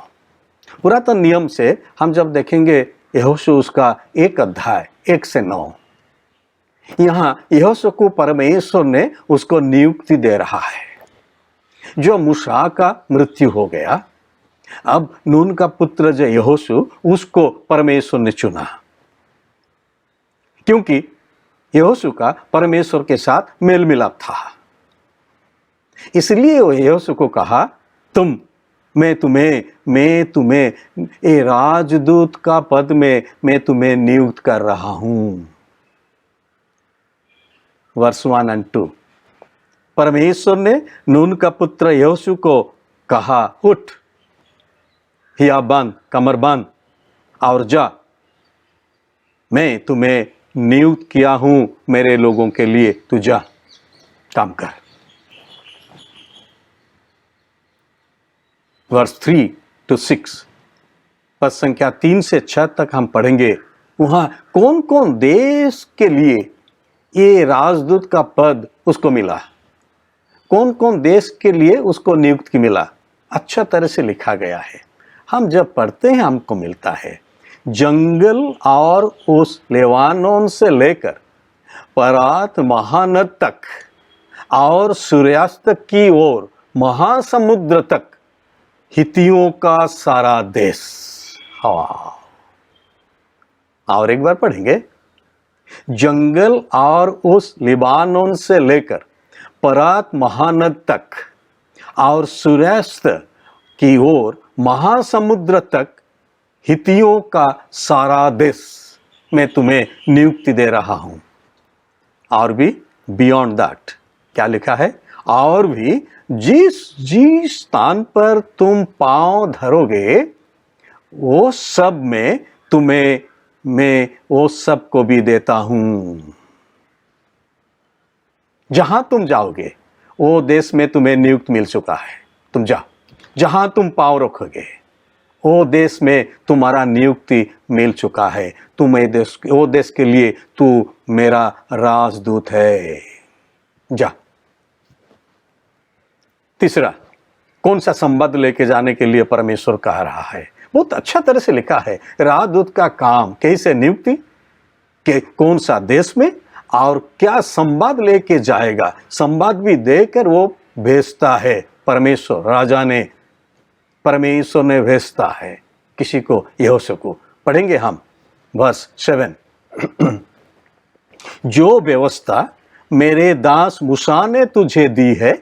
पुरातन नियम से हम जब देखेंगे यहोशू उसका 1 अध्याय 1 से 9, यहाँ यहोशू को परमेश्वर ने उसको नियुक्ति दे रहा है। जो मूसा का मृत्यु हो गया, अब नून का पुत्र जो यहोशू, उसको परमेश्वर ने चुना, क्योंकि यहोशू का परमेश्वर के साथ मेल मिलाप था। इसलिए वो यहोशू को कहा, मैं तुम्हें ए राजदूत का पद में मैं तुम्हें नियुक्त कर रहा हूं। वर्स 1 और 2। परमेश्वर ने नून का पुत्र यहोशू को कहा, उठ, हिया बांध, कमर बांध और जा, मैं तुम्हें नियुक्त किया हूं मेरे लोगों के लिए, तू जा, काम कर। वर्स 3 to 6, पद संख्या 3 से 6 तक हम पढ़ेंगे। वहां कौन कौन देश के लिए ये राजदूत का पद उसको मिला, कौन कौन देश के लिए उसको नियुक्त मिला, अच्छा तरह से लिखा गया है। हम जब पढ़ते हैं हमको मिलता है, जंगल और उस लेवानोन से लेकर परात महानद तक और सूर्यास्त की ओर महासमुद्र तक हितियों का सारा देश। और एक बार पढ़ेंगे, जंगल और उस लिबानोन से लेकर परात महानद तक और सूर्यास्त की ओर महासमुद्र तक हितियों का सारा देश मैं तुम्हें नियुक्ति दे रहा हूं। और भी बियॉन्ड दैट क्या लिखा है, और भी जिस जिस स्थान पर तुम पांव धरोगे वो सब में तुम्हें मैं वो सब को भी देता हूं। जहां तुम जाओगे वो देश में तुम्हें नियुक्त मिल चुका है, तुम जाओ। जहां तुम पांव रखोगे वो देश में तुम्हारा नियुक्ति मिल चुका है, वो देश के लिए तू मेरा राजदूत है, जा। तीसरा, कौन सा संबंध लेके जाने के लिए परमेश्वर कह रहा है, बहुत अच्छा तरह से लिखा है। राजदूत का काम कैसे नियुक्ति के कौन सा देश में और क्या संवाद लेके जाएगा, संवाद भी देकर वो भेजता है। परमेश्वर ने भेजता है किसी को, यहोशू को। पढ़ेंगे हम वर्स 7। जो व्यवस्था मेरे दास मूसा ने तुझे दी है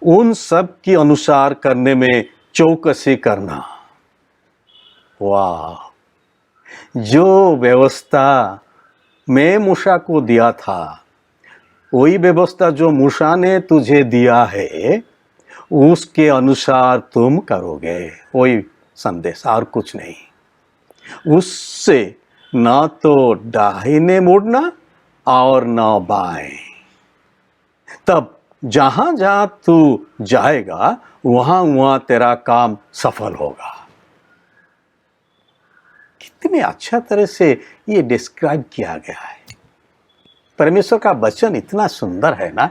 उन सब के अनुसार करने में चौकसी करना। वाह, जो व्यवस्था मैं मूसा को दिया था वही व्यवस्था जो मूसा ने तुझे दिया है उसके अनुसार तुम करोगे, वही संदेश और कुछ नहीं। उससे ना तो दाहिने मुड़ना और ना बाएं। तब जहां जहां तू जाएगा वहां वहां तेरा काम सफल होगा। कितने अच्छा तरह से ये डिस्क्राइब किया गया है। परमेश्वर का वचन इतना सुंदर है ना,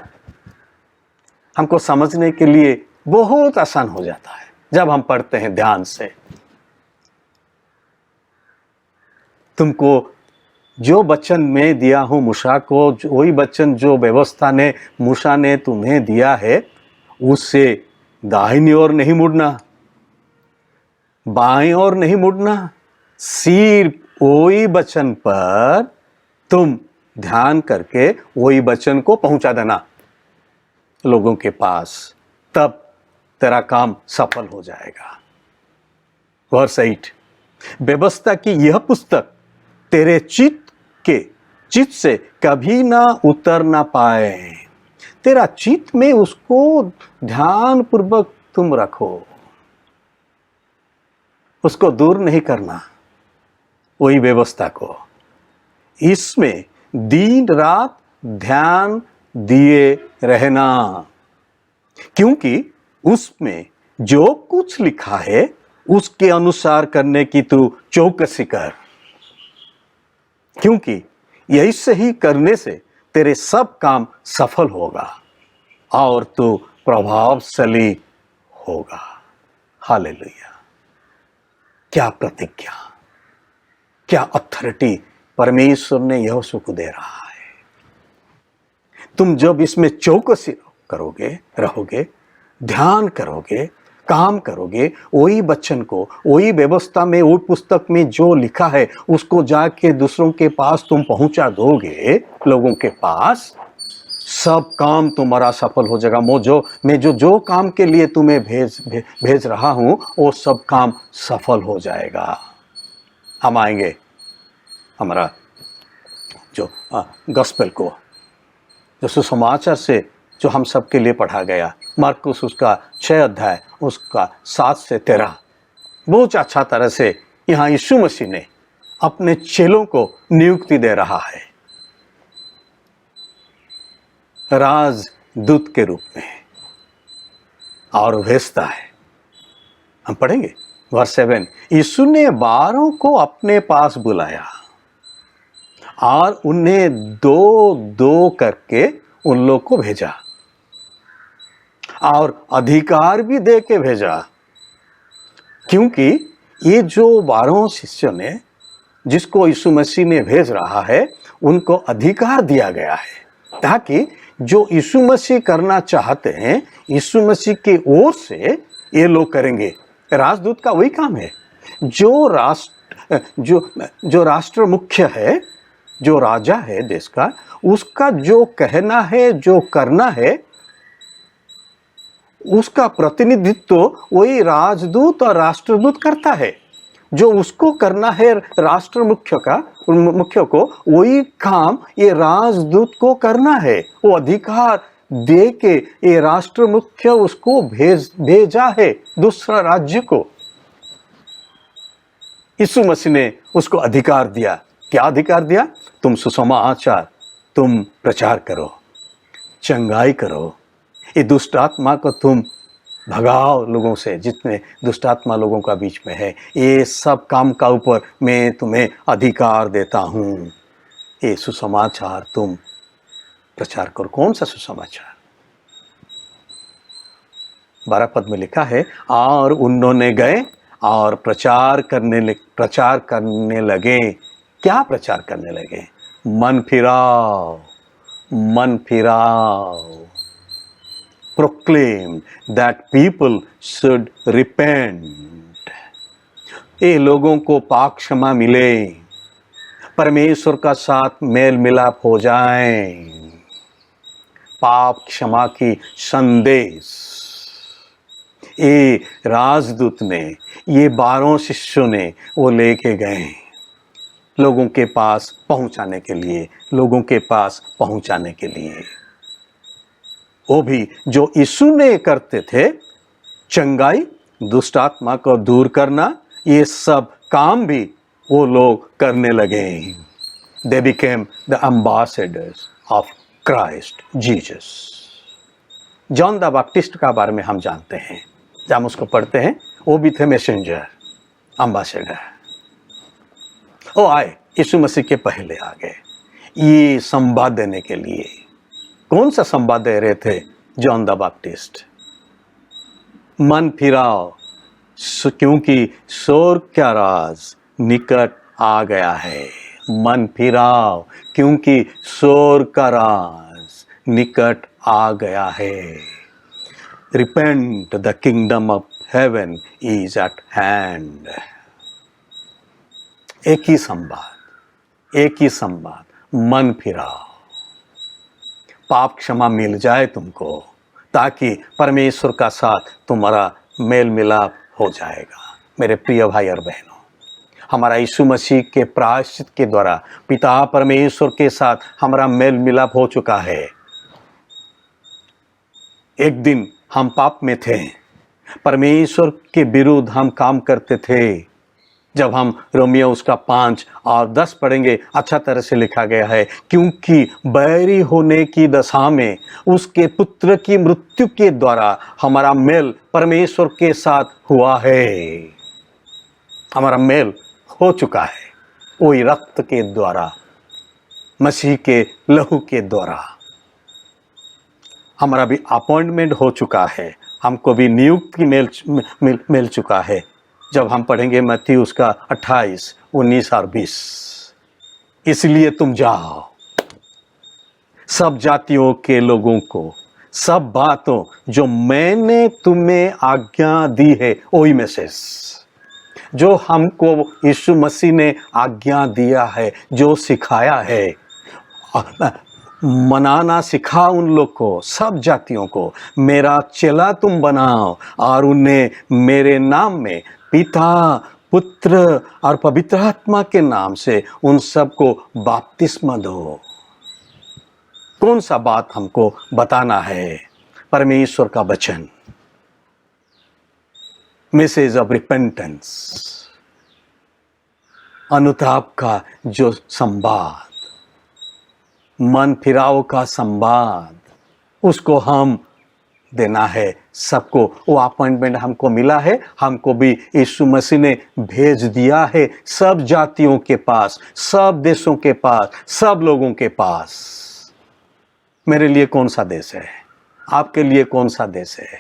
हमको समझने के लिए बहुत आसान हो जाता है जब हम पढ़ते हैं ध्यान से। तुमको जो वचन मैं दिया हूं मूसा को, वही वचन जो व्यवस्था ने मूसा ने तुम्हें दिया है, उससे दाहिनी ओर नहीं मुड़ना, बाएं ओर नहीं मुड़ना, सिर्फ वही वचन पर तुम ध्यान करके वही वचन को पहुंचा देना लोगों के पास, तब तेरा काम सफल हो जाएगा। वर्स 8, व्यवस्था की यह पुस्तक तेरे चित्त से कभी ना उतर ना पाए। तेरा चित्त में उसको ध्यान पूर्वक तुम रखो, उसको दूर नहीं करना, वही व्यवस्था को। इसमें दिन रात ध्यान दिए रहना, क्योंकि उसमें जो कुछ लिखा है उसके अनुसार करने की तू चौकसी कर, क्योंकि यही सही करने से तेरे सब काम सफल होगा और तू प्रभावशाली होगा। हालेलुया! क्या प्रतिज्ञा, क्या अथॉरिटी परमेश्वर ने यहोशू को दे रहा है। तुम जब इसमें चौकसी करोगे, रहोगे, ध्यान करोगे, काम करोगे, वही वचन को, वही व्यवस्था में, वही पुस्तक में जो लिखा है उसको जाके दूसरों के पास तुम पहुंचा दोगे, लोगों के पास, सब काम तुम्हारा सफल हो जाएगा। मैं जो काम के लिए तुम्हें भेज रहा हूँ वो सब काम सफल हो जाएगा। हम आएंगे हमारा जो गॉस्पेल को, जो सुसमाचार से जो हम सबके लिए पढ़ा गया, मरकुस उसका 6 अध्याय उसका 7 से 13 बहुत अच्छा तरह से यहाँ यीशु मसीह ने अपने चेलों को नियुक्ति दे रहा है राजदूत के रूप में, और भेजता है। हम पढ़ेंगे वर्स 7। यीशु ने 12 को अपने पास बुलाया और उन्हें 2-2 करके उन लोग को भेजा और अधिकार भी दे के भेजा, क्योंकि ये जो 12 शिष्यों ने जिसको यीशु मसीह ने भेज रहा है उनको अधिकार दिया गया है, ताकि जो यीशु मसीह करना चाहते हैं यीशु मसीह की ओर से ये लोग करेंगे। राजदूत का वही काम है। जो राष्ट्र मुख्य है, जो राजा है देश का, उसका जो कहना है, जो करना है, उसका प्रतिनिधित्व वही राजदूत और राष्ट्रदूत करता है। जो उसको करना है राष्ट्र मुख्य को, वही काम ये राजदूत को करना है। वो अधिकार दे के ये राष्ट्र मुख्य उसको भेजा है दूसरा राज्य को। यीशु मसीह ने उसको अधिकार दिया। क्या अधिकार दिया? तुम सुसमाचार, तुम प्रचार करो, चंगाई करो, ये दुष्ट आत्मा को तुम भगाओ लोगों से, जितने दुष्ट आत्मा लोगों का बीच में है। ये सब काम का ऊपर मैं तुम्हें अधिकार देता हूँ। ये सुसमाचार तुम प्रचार करो। कौन सा सुसमाचार? 12 पद में लिखा है, और उन्होंने गए और प्रचार करने लगे। क्या प्रचार करने लगे? मन फिराओ, मन फिराओ। Proclaimed that people should repent. ये लोगों को पाप क्षमा मिले, परमेश्वर का साथ मेल मिलाप हो जाए, पाप क्षमा की संदेश ये राजदूत ने, ये 12 शिष्यों ने वो लेके गए लोगों के पास पहुंचाने के लिए, लोगों के पास पहुंचाने के लिए। वो भी जो यीशु ने करते थे, चंगाई, दुष्ट आत्मा को दूर करना, ये सब काम भी वो लोग करने लगे। They became the ambassadors of Christ Jesus. John the Baptist का बारे में हम जानते हैं, जब हम उसको पढ़ते हैं, वो भी थे मैसेंजर, एम्बेसडर। वो आए, यीशु मसीह के पहले आ गए ये संवाद देने के लिए। कौन सा संवाद दे रहे थे जॉन द बैप्टिस्ट? मन फिराओ, क्योंकि स्वर्ग का राज निकट आ गया है। मन फिराओ, क्योंकि स्वर्ग का राज निकट आ गया है। Repent, the kingdom of heaven is at hand. एक ही संवाद, मन फिराओ, पाप क्षमा मिल जाए तुमको, ताकि परमेश्वर का साथ तुम्हारा मेल मिलाप हो जाएगा। मेरे प्रिय भाई और बहनों, हमारा यीशु मसीह के प्रायश्चित के द्वारा पिता परमेश्वर के साथ हमारा मेल मिलाप हो चुका है। एक दिन हम पाप में थे, परमेश्वर के विरुद्ध हम काम करते थे। जब हम रोमियो उसका 5 और 10 पढ़ेंगे, अच्छा तरह से लिखा गया है, क्योंकि बैरी होने की दशा में उसके पुत्र की मृत्यु के द्वारा हमारा मेल परमेश्वर के साथ हुआ है। हमारा मेल हो चुका है वही रक्त के द्वारा, मसीह के लहू के द्वारा। हमारा भी अपॉइंटमेंट हो चुका है, हमको भी नियुक्ति मिल चुका है। जब हम पढ़ेंगे मत्ती उसका 28, 19 और 20, इसलिए तुम जाओ, सब जातियों के लोगों को सब बातों जो मैंने तुम्हें आज्ञा दी है, वही मैसेज जो हमको यीशु मसीह ने आज्ञा दिया है, जो सिखाया है, मनाना सिखा उन लोग को, सब जातियों को मेरा चेला तुम बनाओ और उन्हें मेरे नाम में पिता, पुत्र और पवित्र आत्मा के नाम से उन सबको बपतिस्मा दो। कौन सा बात हमको बताना है? परमेश्वर का वचन, मैसेज ऑफ रिपेंटेंस, अनुताप का जो संवाद, मन फिराव का संवाद, उसको हम देना है सबको। वो अपॉइंटमेंट हमको मिला है, हमको भी यीशु मसीह ने भेज दिया है सब जातियों के पास, सब देशों के पास, सब लोगों के पास। मेरे लिए कौन सा देश है? आपके लिए कौन सा देश है?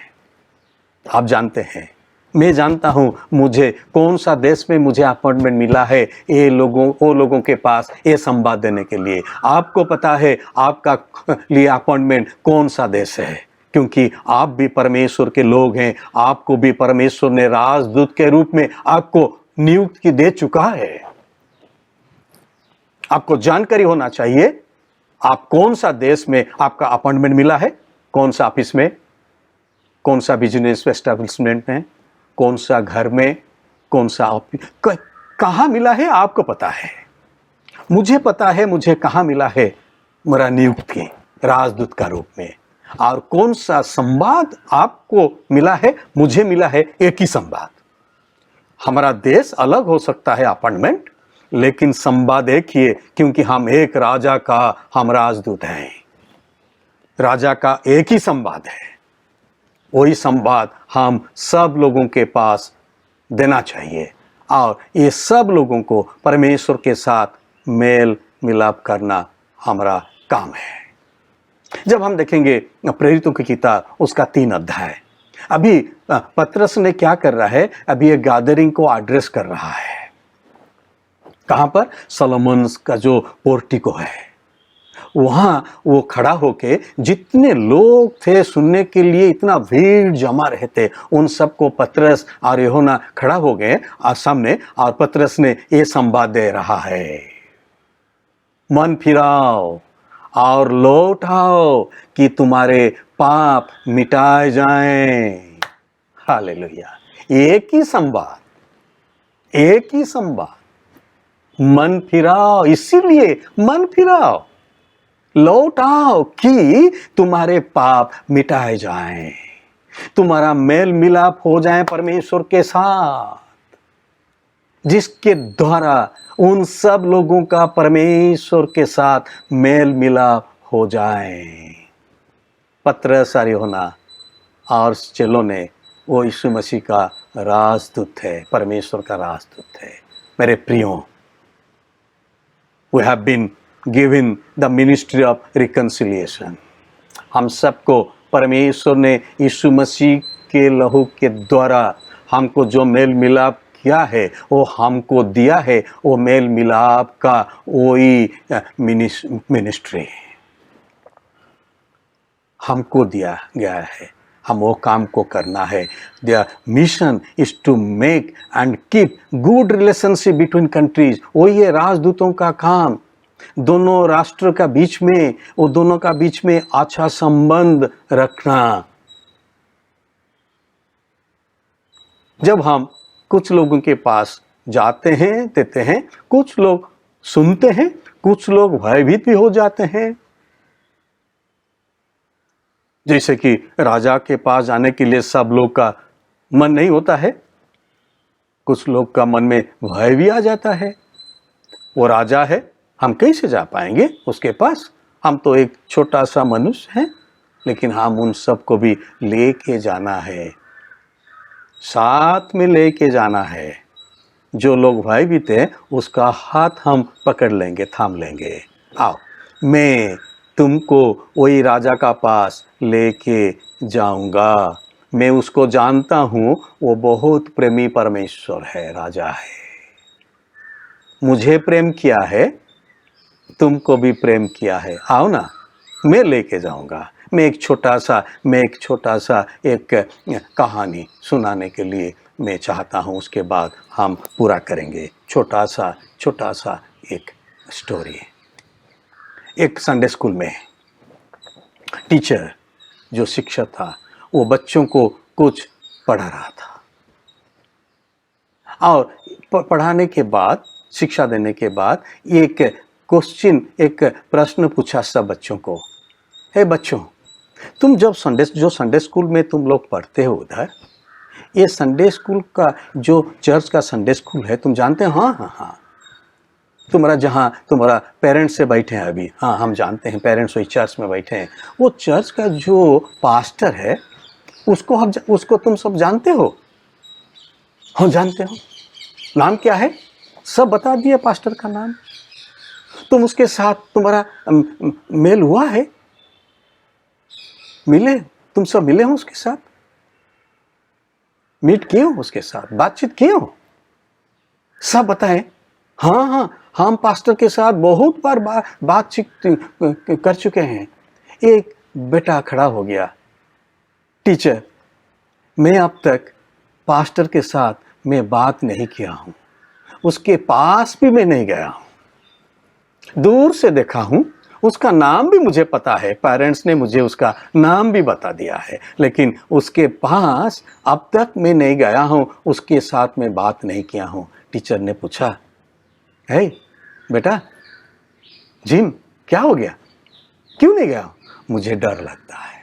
आप जानते हैं, मैं जानता हूं मुझे कौन सा देश में मुझे अपॉइंटमेंट मिला है ये लोगों के पास ये संवाद देने के लिए। आपको पता है आपका लिए अपॉइंटमेंट कौन सा देश है, क्योंकि आप भी परमेश्वर के लोग हैं। आपको भी परमेश्वर ने राजदूत के रूप में आपको नियुक्ति दे चुका है। आपको जानकारी होना चाहिए आप कौन सा देश में आपका अपॉइंटमेंट मिला है, कौन सा ऑफिस में, कौन सा बिजनेस एस्टेब्लिशमेंट में, कौन सा घर में, कौन सा ऑफिस, कहाँ मिला है आपको पता है। मुझे पता है मुझे कहाँ मिला है, मेरा नियुक्ति राजदूत का रूप में। और कौन सा संवाद आपको मिला है, मुझे मिला है एक ही संवाद। हमारा देश अलग हो सकता है अपॉइंटमेंट, लेकिन संवाद एक ही है, क्योंकि हम एक राजा का हम राजदूत हैं। राजा का एक ही संवाद है, वही संवाद हम सब लोगों के पास देना चाहिए। और ये सब लोगों को परमेश्वर के साथ मेल मिलाप करना हमारा काम है। जब हम देखेंगे प्रेरितों की किताब उसका 3 अध्याय, अभी पतरस ने क्या कर रहा है, अभी ये गैदरिंग को एड्रेस कर रहा है। कहां पर? सोलोमन का जो पोर्टिको है, वहां वो खड़ा होके जितने लोग थे सुनने के लिए, इतना भीड़ जमा रहते, उन सबको पतरस और यूहन्ना खड़ा हो गए सामने, और पतरस ने ये संवाद दे रहा है, मन फिराओ और लौट आओ कि तुम्हारे पाप मिटाए जाएं। हालेलुया। एक ही संवाद, एक ही संवाद, मन फिराओ, इसीलिए मन फिराओ, लौट आओ कि तुम्हारे पाप मिटाए जाएं, तुम्हारा मेल मिलाप हो जाए परमेश्वर के साथ, जिसके द्वारा उन सब लोगों का परमेश्वर के साथ मेल मिलाप हो जाए। पतरस और यूहन्ना और चेलों ने, वो यीशु मसीह का राजदूत है, परमेश्वर का राजदूत है। मेरे प्रियो, we have been given the ministry of reconciliation। हम सबको परमेश्वर ने यीशु मसीह के लहू के द्वारा हमको जो मेल मिलाप किया है, वो हमको दिया है, वो मेल मिलाप का वही मिनिस्ट्री हमको दिया गया है। हम वो काम को करना है। Their mission is to make and keep good relationship between countries। वही है राजदूतों का काम, दोनों राष्ट्र का बीच में, वो दोनों का बीच में अच्छा संबंध रखना। जब हम कुछ लोगों के पास जाते हैं, देते हैं, कुछ लोग सुनते हैं, कुछ लोग भयभीत भी हो जाते हैं। जैसे कि राजा के पास जाने के लिए सब लोग का मन नहीं होता है, कुछ लोग का मन में भय भी आ जाता है। वो राजा है, हम कैसे जा पाएंगे उसके पास? हम तो एक छोटा सा मनुष्य हैं, लेकिन हम उन सबको भी लेके जाना है, साथ में लेके जाना है। जो लोग भयभीत हैं उसका हाथ हम पकड़ लेंगे, थाम लेंगे। आओ, मैं तुमको वही राजा का पास लेके जाऊंगा। मैं उसको जानता हूँ, वो बहुत प्रेमी परमेश्वर है, राजा है। मुझे प्रेम किया है, तुमको भी प्रेम किया है। आओ ना, मैं लेके जाऊंगा। मैं एक छोटा सा एक कहानी सुनाने के लिए मैं चाहता हूँ, उसके बाद हम पूरा करेंगे। छोटा सा एक स्टोरी। एक संडे स्कूल में टीचर जो शिक्षक था वो बच्चों को कुछ पढ़ा रहा था, और पढ़ाने के बाद, शिक्षा देने के बाद एक क्वेश्चन, एक प्रश्न पूछा सब बच्चों को। हे बच्चों, तुम जब संडे स्कूल में तुम लोग पढ़ते हो उधर, ये संडे स्कूल का जो चर्च का संडे स्कूल है तुम जानते हो? हाँ, तुम्हारा पेरेंट्स से बैठे हैं अभी, हाँ हम जानते हैं, पेरेंट्स वही चर्च में बैठे हैं। वो चर्च का जो पास्टर है उसको तुम सब जानते हो? हाँ जानते हो। नाम क्या है? सब बता दिया पास्टर का नाम। तुम उसके साथ, तुम्हारा मेल हुआ है? मिले? तुम सब मिले हो उसके साथ? मीट किए हो उसके साथ? बातचीत किए हो? सब बताएं। हाँ, हम पास्टर के साथ बहुत बार बातचीत कर चुके हैं। एक बेटा खड़ा हो गया, टीचर मैं अब तक पास्टर के साथ मैं बात नहीं किया हूं, उसके पास भी मैं नहीं गया हूं, दूर से देखा हूं, उसका नाम भी मुझे पता है, पेरेंट्स ने मुझे उसका नाम भी बता दिया है, लेकिन उसके पास अब तक मैं नहीं गया हूं, उसके साथ मैं बात नहीं किया हूं। टीचर ने पूछा, हे बेटा जिम, क्या हो गया, क्यों नहीं गया? मुझे डर लगता है,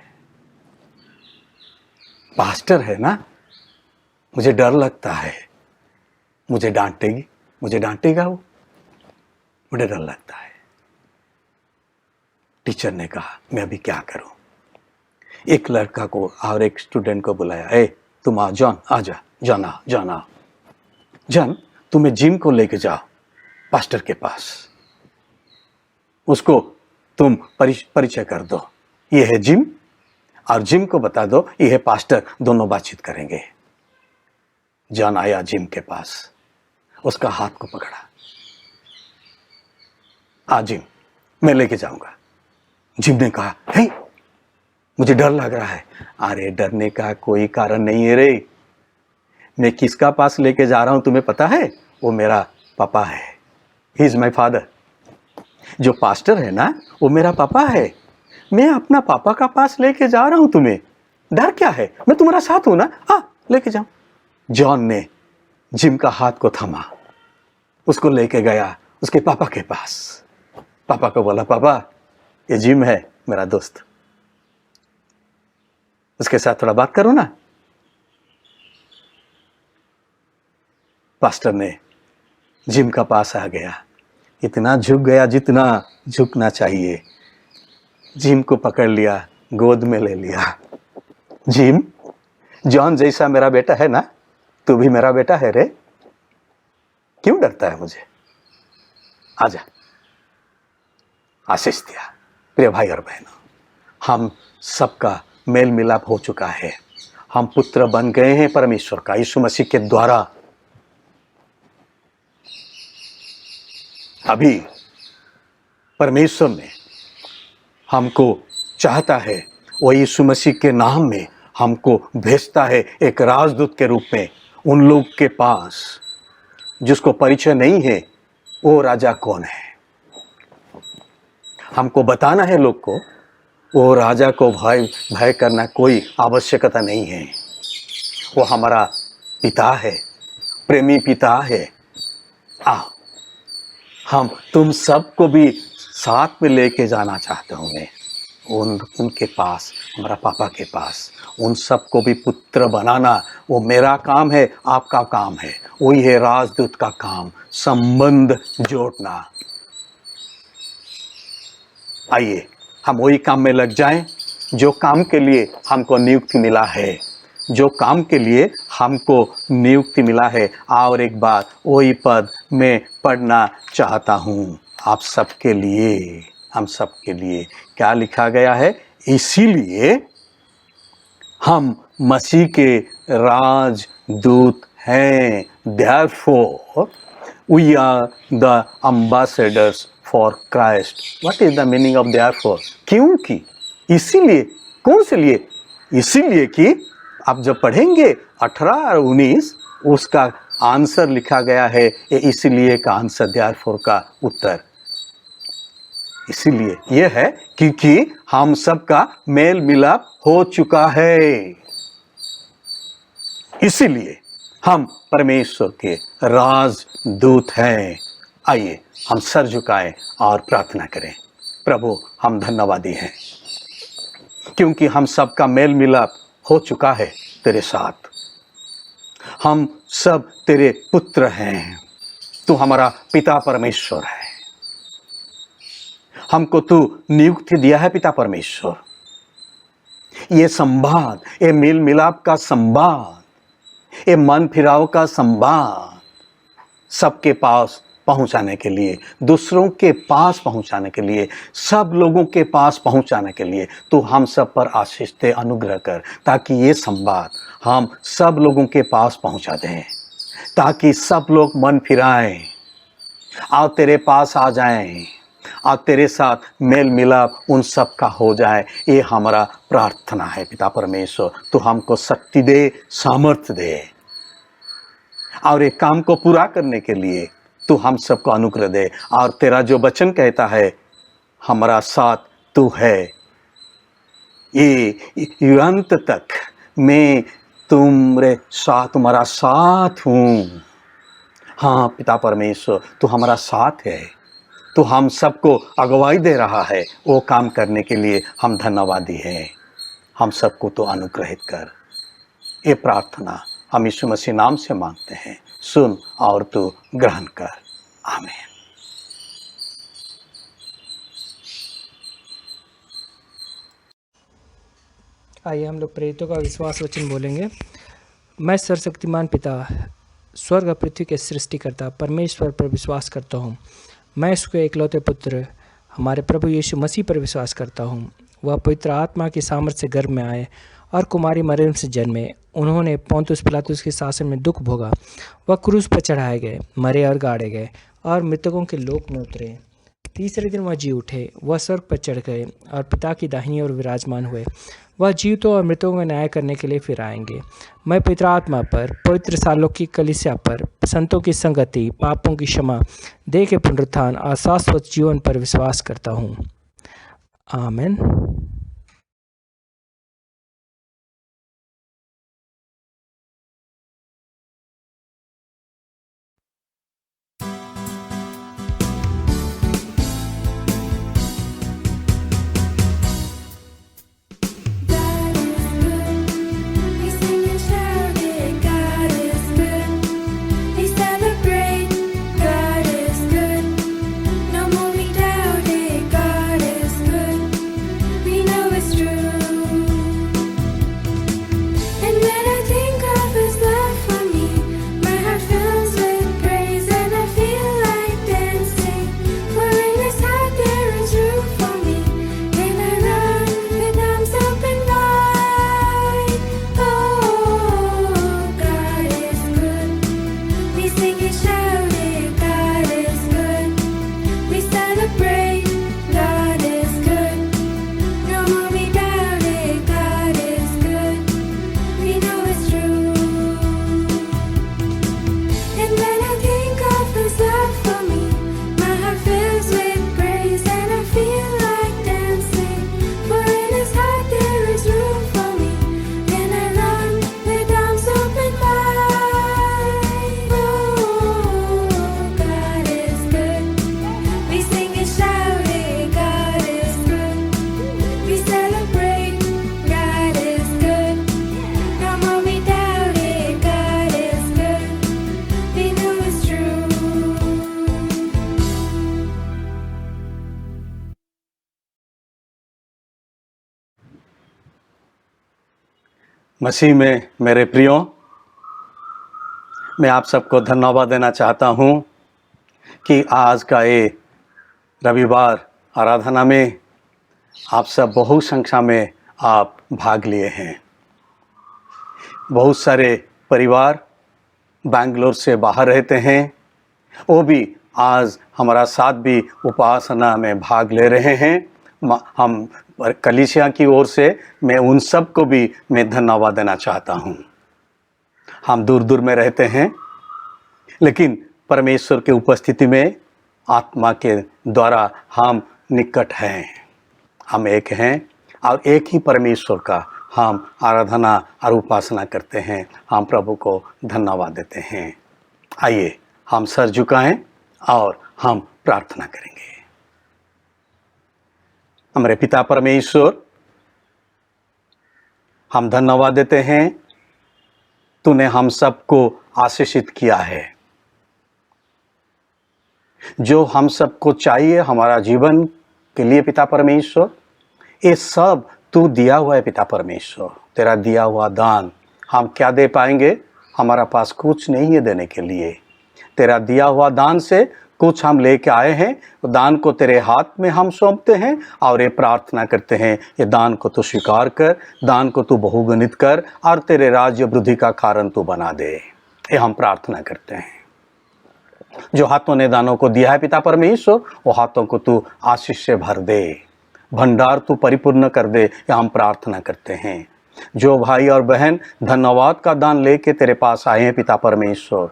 पास्टर है ना, मुझे डर लगता है, मुझे डांटेगा वो, मुझे डर लगता है। टीचर ने कहा मैं अभी क्या करूं? एक लड़का को और एक स्टूडेंट को बुलाया, ए तुम आ, जॉन आ जा, जॉन तुम्हें जिम को लेके जाओ पास्टर के पास, उसको तुम परिचय कर दो, ये है जिम, और जिम को बता दो ये है पास्टर, दोनों बातचीत करेंगे। जॉन आया जिम के पास, उसका हाथ को पकड़ा, आ जिम मैं लेके जाऊंगा। जिम ने कहा, हे मुझे डर लग रहा है। अरे डरने का कोई कारण नहीं है रे, मैं किसका पास लेके जा रहा हूं तुम्हें पता है? वो मेरा पापा है, ही इज माई फादर। जो पास्टर है ना वो मेरा पापा है, मैं अपना पापा का पास लेके जा रहा हूं तुम्हें, डर क्या है, मैं तुम्हारा साथ हूं ना, हाँ लेके जाओ। जॉन ने जिम का हाथ को थमा, उसको लेके गया उसके पापा के पास। पापा को बोला, पापा ये जिम है मेरा दोस्त, उसके साथ थोड़ा बात करो ना। पास्टर ने जिम का पास आ गया, इतना झुक गया जितना झुकना चाहिए, जिम को पकड़ लिया, गोद में ले लिया। जिम, जॉन जैसा मेरा बेटा है ना, तू भी मेरा बेटा है रे, क्यों डरता है मुझे, आजा। आशीष दिया। प्रिय भाई और बहनों, हम सबका मेल मिलाप हो चुका है, हम पुत्र बन गए हैं परमेश्वर का यीशु मसीह के द्वारा। अभी परमेश्वर ने हमको चाहता है, वो यीशु मसीह के नाम में हमको भेजता है एक राजदूत के रूप में उन लोग के पास जिसको परिचय नहीं है वो राजा कौन है। हमको बताना है लोग को, वो राजा को भय करना कोई आवश्यकता नहीं है, वो हमारा पिता है, प्रेमी पिता है। आओ हम तुम सबको भी साथ में लेके जाना चाहते हूँ मैं उनके पास, हमारा पापा के पास, उन सबको भी पुत्र बनाना वो मेरा काम है, आपका काम है, वही है राजदूत का काम, संबंध जोड़ना। आइए हम वही काम में लग जाएं जो काम के लिए हमको नियुक्ति मिला है, जो काम के लिए हमको नियुक्ति मिला है। और एक बात, वही पद मैं पढ़ना चाहता हूँ आप सबके लिए, हम सबके लिए। क्या लिखा गया है? इसीलिए हम मसीह के राजदूत हैं, therefore we are the ambassadors for Christ. What is the meaning of therefore? क्योंकि, इसीलिए, कौन से लिए? इसीलिए कि आप जब पढ़ेंगे 18 और 19 उसका आंसर लिखा गया है, ये इसीलिए का आंसर, therefore का उत्तर। इसीलिए यह है क्योंकि हम सबका मेल मिलाप हो चुका है, इसीलिए हम परमेश्वर के राजदूत हैं। आइए हम सर झुकाएं और प्रार्थना करें। प्रभु, हम धन्यवादी हैं क्योंकि हम सबका मेल मिलाप हो चुका है तेरे साथ। हम सब तेरे पुत्र हैं। तू हमारा पिता परमेश्वर है। हमको तू नियुक्ति दिया है पिता परमेश्वर। ये संवाद, ये मेल मिलाप का संवाद, ये मन फिराव का संवाद सबके पास पहुंचाने के लिए, दूसरों के पास पहुंचाने के लिए, सब लोगों के पास पहुंचाने के लिए तू हम सब पर आशीष दे, अनुग्रह कर, ताकि ये संवाद हम सब लोगों के पास पहुंचा दें, ताकि सब लोग मन फिराएं और तेरे पास आ जाएं और तेरे साथ मेल मिलाप उन सब का हो जाए। ये हमारा प्रार्थना है पिता परमेश्वर। तू हमको शक्ति दे, सामर्थ्य दे और एक काम को पूरा करने के लिए तू हम सबको अनुग्रह दे। और तेरा जो वचन कहता है हमारा साथ तू है, ये अंत तक मैं तुम्हारा साथ हूँ। हाँ पिता परमेश्वर, तू हमारा साथ है। तू हम सबको अगुवाई दे रहा है। वो काम करने के लिए हम धन्यवादी हैं। हम सबको तो अनुग्रहित कर। ये प्रार्थना हम यीशु मसीह नाम से मांगते हैं। सुन और तू ग्रहण कर। आमीन। आइए हम लोग प्रेरितों का विश्वास वचन बोलेंगे। मैं सर्वशक्तिमान पिता, स्वर्ग और पृथ्वी के सृष्टिकर्ता परमेश्वर पर विश्वास करता हूँ। मैं उसके इकलौते पुत्र हमारे प्रभु यीशु मसीह पर विश्वास करता हूँ। वह पवित्र आत्मा की सामर्थ्य से गर्भ में आए और कुमारी मरियम से जन्मे। उन्होंने पोंतुस पिलातुस के शासन में दुख भोगा। वह क्रूस पर चढ़ाए गए, मरे और गाड़े गए और मृतकों के लोक में उतरे। तीसरे दिन वह जी उठे। वह स्वर्ग पर चढ़ गए और पिता की दाहिनी ओर विराजमान हुए। वह जीवितों और मृतों का न्याय करने के लिए फिर आएंगे। मैं पवित्र आत्मा पर, पवित्र सार्वलौकिक कलीसिया पर, संतों की संगति, पापों की क्षमा, देह के पुनरुत्थान और शाश्वत जीवन पर विश्वास करता हूँ। आमीन। मसीह में मेरे प्रियो, मैं आप सबको धन्यवाद देना चाहता हूँ कि आज का ये रविवार आराधना में आप सब बहु संख्या में आप भाग लिए हैं। बहुत सारे परिवार बेंगलोर से बाहर रहते हैं, वो भी आज हमारा साथ भी उपासना में भाग ले रहे हैं। हम कलीसिया की ओर से मैं उन सब को भी मैं धन्यवाद देना चाहता हूँ। हम दूर दूर में रहते हैं, लेकिन परमेश्वर के उपस्थिति में आत्मा के द्वारा हम निकट हैं। हम एक हैं और एक ही परमेश्वर का हम आराधना और उपासना करते हैं। हम प्रभु को धन्यवाद देते हैं। आइए हम सर झुकाएं और हम प्रार्थना करेंगे। हमारे पिता परमेश्वर, हम धन्यवाद देते हैं, तूने हम सबको आशीषित किया है। जो हम सबको चाहिए हमारा जीवन के लिए पिता परमेश्वर, ये सब तू दिया हुआ है पिता परमेश्वर। तेरा दिया हुआ दान हम क्या दे पाएंगे? हमारा पास कुछ नहीं है देने के लिए। तेरा दिया हुआ दान से कुछ हम लेके आए हैं, दान को तेरे हाथ में हम सौंपते हैं और ये प्रार्थना करते हैं, ये दान को तू स्वीकार कर, दान को तू बहुगुणित कर और तेरे राज्य वृद्धि का कारण तू बना दे। ये हम प्रार्थना करते हैं। जो हाथों ने दानों को दिया है पिता परमेश्वर, वो हाथों को तू आशीष से भर दे, भंडार तू परिपूर्ण कर दे, ये हम प्रार्थना करते हैं। जो भाई और बहन धन्यवाद का दान लेके तेरे पास आए हैं पिता परमेश्वर,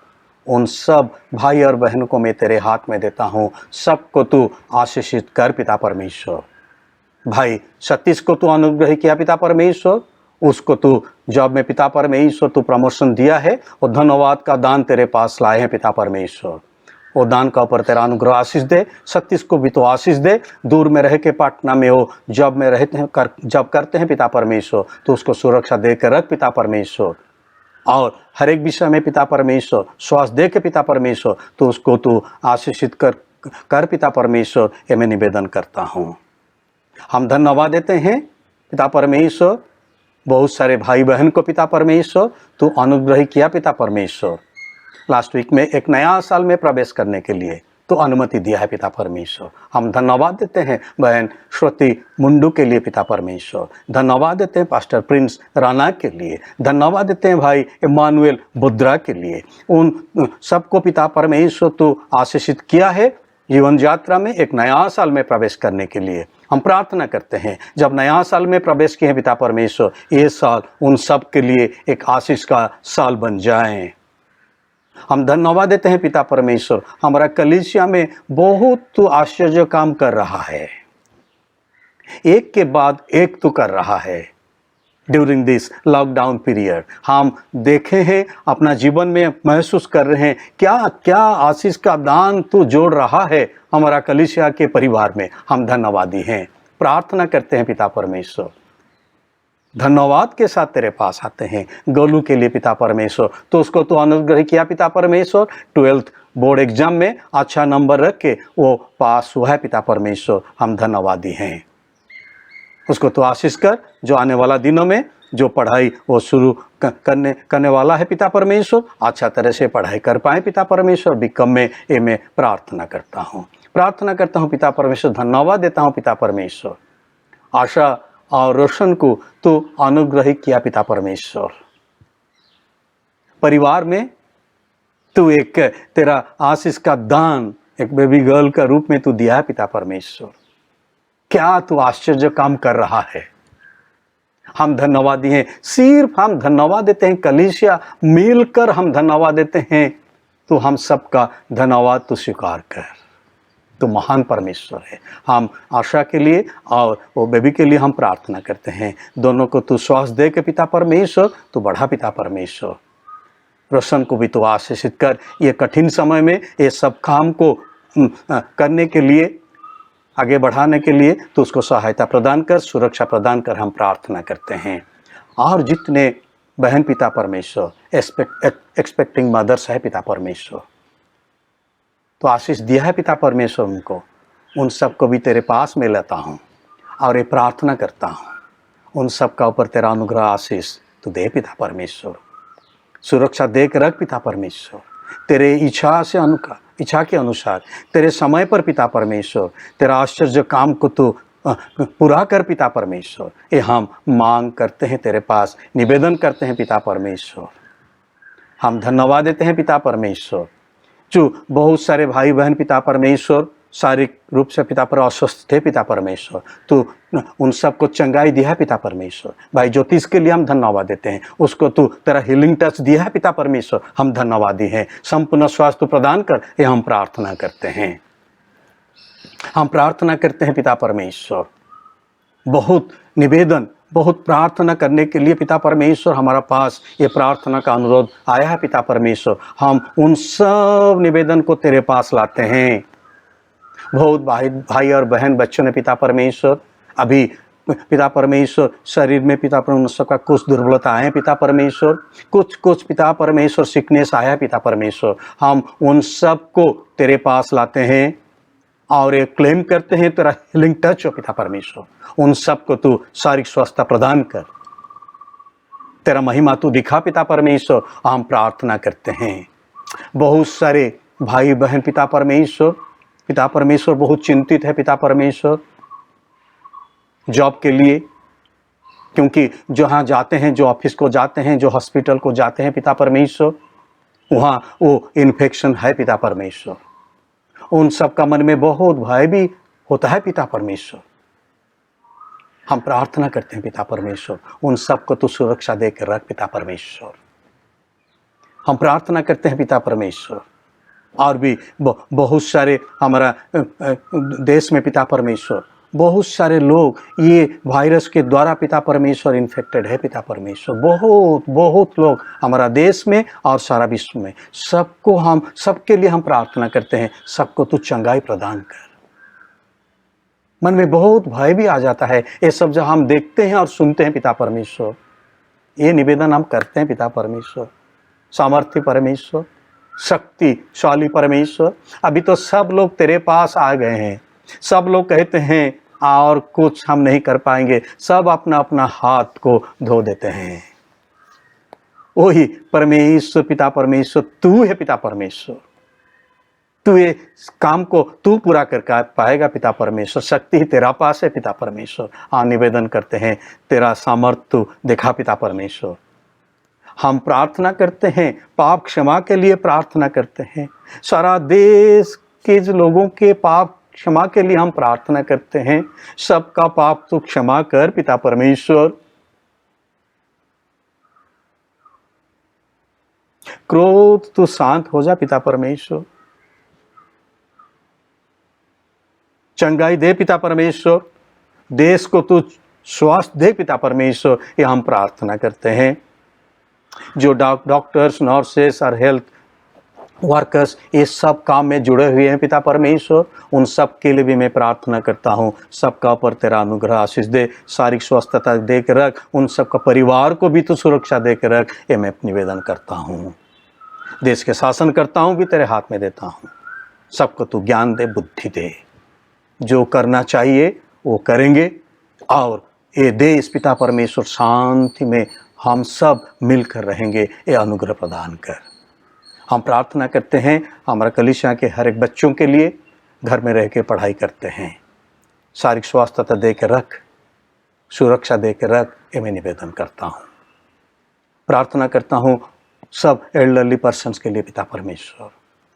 उन सब भाई और बहन को मैं तेरे हाथ में देता हूँ। सबको तू आशीषित कर पिता परमेश्वर। भाई सतीश को तू अनुग्रह किया पिता परमेश्वर, उसको तू जॉब में पिता परमेश्वर तू प्रमोशन दिया है, वो धन्यवाद का दान तेरे पास लाए हैं पिता परमेश्वर। वो दान का ऊपर तेरा अनुग्रह आशीष दे। सतीश को भी तो आशीष दे। दूर में रह के पटना में हो, जॉब में रहते हैं, जॉब करते हैं पिता परमेश्वर, तो उसको सुरक्षा दे कर रख पिता परमेश्वर। और हर एक विषय में पिता परमेश्वर स्वास्थ्य दे के पिता परमेश्वर, तो उसको तू आशीषित कर पिता परमेश्वर, ये मैं निवेदन करता हूँ। हम धन्यवाद देते हैं पिता परमेश्वर, बहुत सारे भाई बहन को पिता परमेश्वर तू अनुग्रह किया पिता परमेश्वर। लास्ट वीक में एक नया साल में प्रवेश करने के लिए तो अनुमति दिया है पिता परमेश्वर। हम धन्यवाद देते हैं बहन श्रुति मुंडू के लिए पिता परमेश्वर। धन्यवाद देते हैं पास्टर प्रिंस राणा के लिए। धन्यवाद देते हैं भाई इमानुएल बुद्रा के लिए। उन सबको पिता परमेश्वर तू आशीषित किया है जीवन यात्रा में एक नया साल में प्रवेश करने के लिए। हम प्रार्थना करते हैं जब नया साल में प्रवेश किए हैं पिता परमेश्वर, ये साल उन सब के लिए एक आशीष का साल बन जाए। हम धन्यवाद देते हैं पिता परमेश्वर, हमारा कलीसिया में बहुत तू आश्चर्य काम कर रहा है, एक के बाद एक तू कर रहा है। ड्यूरिंग दिस लॉकडाउन पीरियड हम देखे हैं, अपना जीवन में महसूस कर रहे हैं क्या क्या आशीष का दान तू जोड़ रहा है हमारा कलीसिया के परिवार में। हम धन्यवादी हैं, प्रार्थना करते हैं पिता परमेश्वर, धन्यवाद के साथ तेरे पास आते हैं। गोलू के लिए पिता परमेश्वर, तो उसको तो अनुग्रह किया पिता परमेश्वर, 12th बोर्ड एग्जाम में अच्छा नंबर रख के वो पास हुआ है पिता परमेश्वर। हम धन्यवादी हैं, उसको तो आशीष कर। जो आने वाला दिनों में जो पढ़ाई वो शुरू करने वाला है पिता परमेश्वर, अच्छा तरह से पढ़ाई कर पाए पिता परमेश्वर। बीकॉम में ये मैं प्रार्थना करता हूँ पिता परमेश्वर। धन्यवाद देता हूँ पिता परमेश्वर। आशा और रोशन को तो अनुग्रह किया पिता परमेश्वर। परिवार में तू एक तेरा आशीष का दान एक बेबी गर्ल का रूप में तू दिया है पिता परमेश्वर। क्या तू आश्चर्य काम कर रहा है। हम धन्यवादी हैं, सिर्फ हम धन्यवाद देते हैं, कलीसिया मिलकर हम धन्यवाद देते हैं। तो हम सबका धन्यवाद तू स्वीकार कर, तो महान परमेश्वर है। हम आशा के लिए और वो बेबी के लिए हम प्रार्थना करते हैं, दोनों को तू स्वास्थ्य दे के पिता परमेश्वर, तू बढ़ा पिता परमेश्वर। रोशन को भी तू आशीषित कर, ये कठिन समय में ये सब काम को करने के लिए, आगे बढ़ाने के लिए तो उसको सहायता प्रदान कर, सुरक्षा प्रदान कर, हम प्रार्थना करते हैं। और जितने बहन पिता परमेश्वर एक्सपेक्टिंग मदर्स है पिता परमेश्वर, तो आशीष दिया है पिता परमेश्वर उनको, उन सबको भी तेरे पास में लेता हूँ और ये प्रार्थना करता हूँ, उन सब का ऊपर तेरा अनुग्रह आशीष तो दे पिता परमेश्वर। सुरक्षा दे के रख पिता परमेश्वर, तेरे इच्छा के अनुसार तेरे समय पर पिता परमेश्वर तेरा आश्चर्य काम को तो पूरा कर पिता परमेश्वर। ये हम मांग करते हैं तेरे पास, निवेदन करते हैं पिता परमेश्वर। हम धन्यवाद देते हैं पिता परमेश्वर। जो बहुत सारे भाई बहन पिता परमेश्वर शारीरिक रूप से पिता पर अस्वस्थ थे पिता परमेश्वर, तो उन सबको चंगाई दिया है पिता परमेश्वर। भाई ज्योतिष के लिए हम धन्यवाद देते हैं, उसको तू तेरा हीलिंग टच दिया है पिता परमेश्वर। हम धन्यवादी हैं, संपूर्ण स्वास्थ्य प्रदान कर, ये हम प्रार्थना करते हैं। हम प्रार्थना करते हैं पिता परमेश्वर, बहुत निवेदन, बहुत प्रार्थना करने के लिए पिता परमेश्वर हमारा पास ये प्रार्थना का अनुरोध आया है पिता परमेश्वर। हम उन सब निवेदन को तेरे पास लाते हैं। बहुत भाई और बहन बच्चों ने पिता परमेश्वर अभी पिता परमेश्वर शरीर में पिता परमेश्वर का कुछ दुर्बलता आए पिता परमेश्वर, कुछ पिता परमेश्वर सिकनेस आया पिता परमेश्वर। हम उन सब को तेरे पास लाते हैं और ये क्लेम करते हैं तेरा हीलिंग टच हो पिता परमेश्वर। उन सब को तू शारीरिक स्वस्थता प्रदान कर, तेरा महिमा तू दिखा पिता परमेश्वर। हम प्रार्थना करते हैं। बहुत सारे भाई बहन पिता परमेश्वर बहुत चिंतित है पिता परमेश्वर जॉब के लिए, क्योंकि जहाँ जाते हैं, जो ऑफिस को जाते हैं, जो हॉस्पिटल को जाते हैं पिता परमेश्वर, वहाँ वो इन्फेक्शन है पिता परमेश्वर। उन सब का मन में बहुत भय भी होता है पिता परमेश्वर। हम प्रार्थना करते हैं पिता परमेश्वर, उन सब को तू सुरक्षा देकर रख पिता परमेश्वर। हम प्रार्थना करते हैं पिता परमेश्वर। और भी बहुत सारे हमारा देश में पिता परमेश्वर, बहुत सारे लोग ये वायरस के द्वारा पिता परमेश्वर इन्फेक्टेड है पिता परमेश्वर। बहुत लोग हमारा देश में और सारा विश्व में, सबके लिए हम प्रार्थना करते हैं। सबको तू चंगाई प्रदान कर। मन में बहुत भय भी आ जाता है ये सब जब हम देखते हैं और सुनते हैं पिता परमेश्वर। ये निवेदन हम करते हैं पिता परमेश्वर। सामर्थ्य परमेश्वर, शक्तिशाली परमेश्वर, अभी तो सब लोग तेरे पास आ गए हैं। सब लोग कहते हैं और कुछ हम नहीं कर पाएंगे, सब अपना अपना हाथ को धो देते हैं। वही परमेश्वर पिता परमेश्वर तू है पिता परमेश्वर। तू ये काम को तू पूरा कर पाएगा पिता परमेश्वर। शक्ति ही तेरा पास है पिता परमेश्वर। हाँ, निवेदन करते हैं तेरा सामर्थ्य तू दिखा पिता परमेश्वर। हम प्रार्थना करते हैं, पाप क्षमा के लिए प्रार्थना करते हैं। सारा देश के लोगों के पाप क्षमा के लिए हम प्रार्थना करते हैं। सबका पाप तू क्षमा कर पिता परमेश्वर। क्रोध तू शांत हो जा पिता परमेश्वर। चंगाई दे पिता परमेश्वर। देश को तू स्वास्थ्य दे पिता परमेश्वर। ये हम प्रार्थना करते हैं। जो डॉक्टर्स, नर्सेस और हेल्थ वर्कर्स ये सब काम में जुड़े हुए हैं पिता परमेश्वर, उन सब के लिए भी मैं प्रार्थना करता हूँ। सबका ऊपर तेरा अनुग्रह आशीष दे, शारीरिक स्वस्थता दे के रख। उन सबका परिवार को भी तू सुरक्षा दे के रख, ये मैं निवेदन करता हूँ। देश के शासन करता हूँ भी तेरे हाथ में देता हूँ। सबको तू ज्ञान दे, बुद्धि दे, जो करना चाहिए वो करेंगे। और ये देश पिता परमेश्वर शांति में हम सब मिलकर रहेंगे, ये अनुग्रह प्रदान कर। हम प्रार्थना करते हैं हमारा कलीसिया के हर एक बच्चों के लिए, घर में रह के पढ़ाई करते हैं। शारीरिक स्वास्थ्य दे के रख, सुरक्षा दे के रख, ये मैं निवेदन करता हूँ। प्रार्थना करता हूँ सब एल्डरली पर्सन्स के लिए पिता परमेश्वर,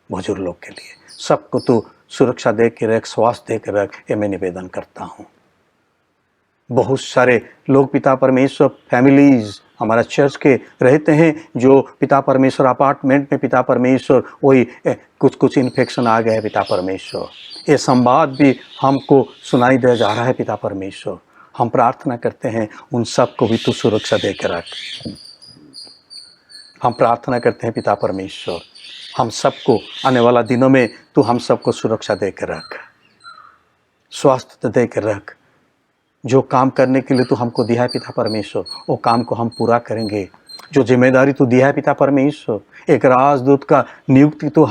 बुजुर्ग लोग के लिए, सबको तू सुरक्षा दे के रख, स्वास्थ्य दे के रख, ये मैं निवेदन करता हूँ। बहुत सारे लोग पिता परमेश्वर, फैमिलीज हमारा चर्च के रहते हैं, जो पिता परमेश्वर अपार्टमेंट में पिता परमेश्वर वही कुछ इन्फेक्शन आ गए पिता परमेश्वर। ये संवाद भी हमको सुनाई दे जा रहा है पिता परमेश्वर। हम प्रार्थना करते हैं उन सब को भी तू सुरक्षा दे के रख। हम प्रार्थना करते हैं पिता परमेश्वर, हम सबको आने वाला दिनों में तू हम सबको सुरक्षा दे के रख, स्वास्थ्य दे के रख। जो काम करने के लिए तू हमको दिया है पिता परमेश्वर, वो काम को हम पूरा करेंगे। जो जिम्मेदारी तू दिया है पिता परमेश्वर, एक राजदूत का नियुक्ति तो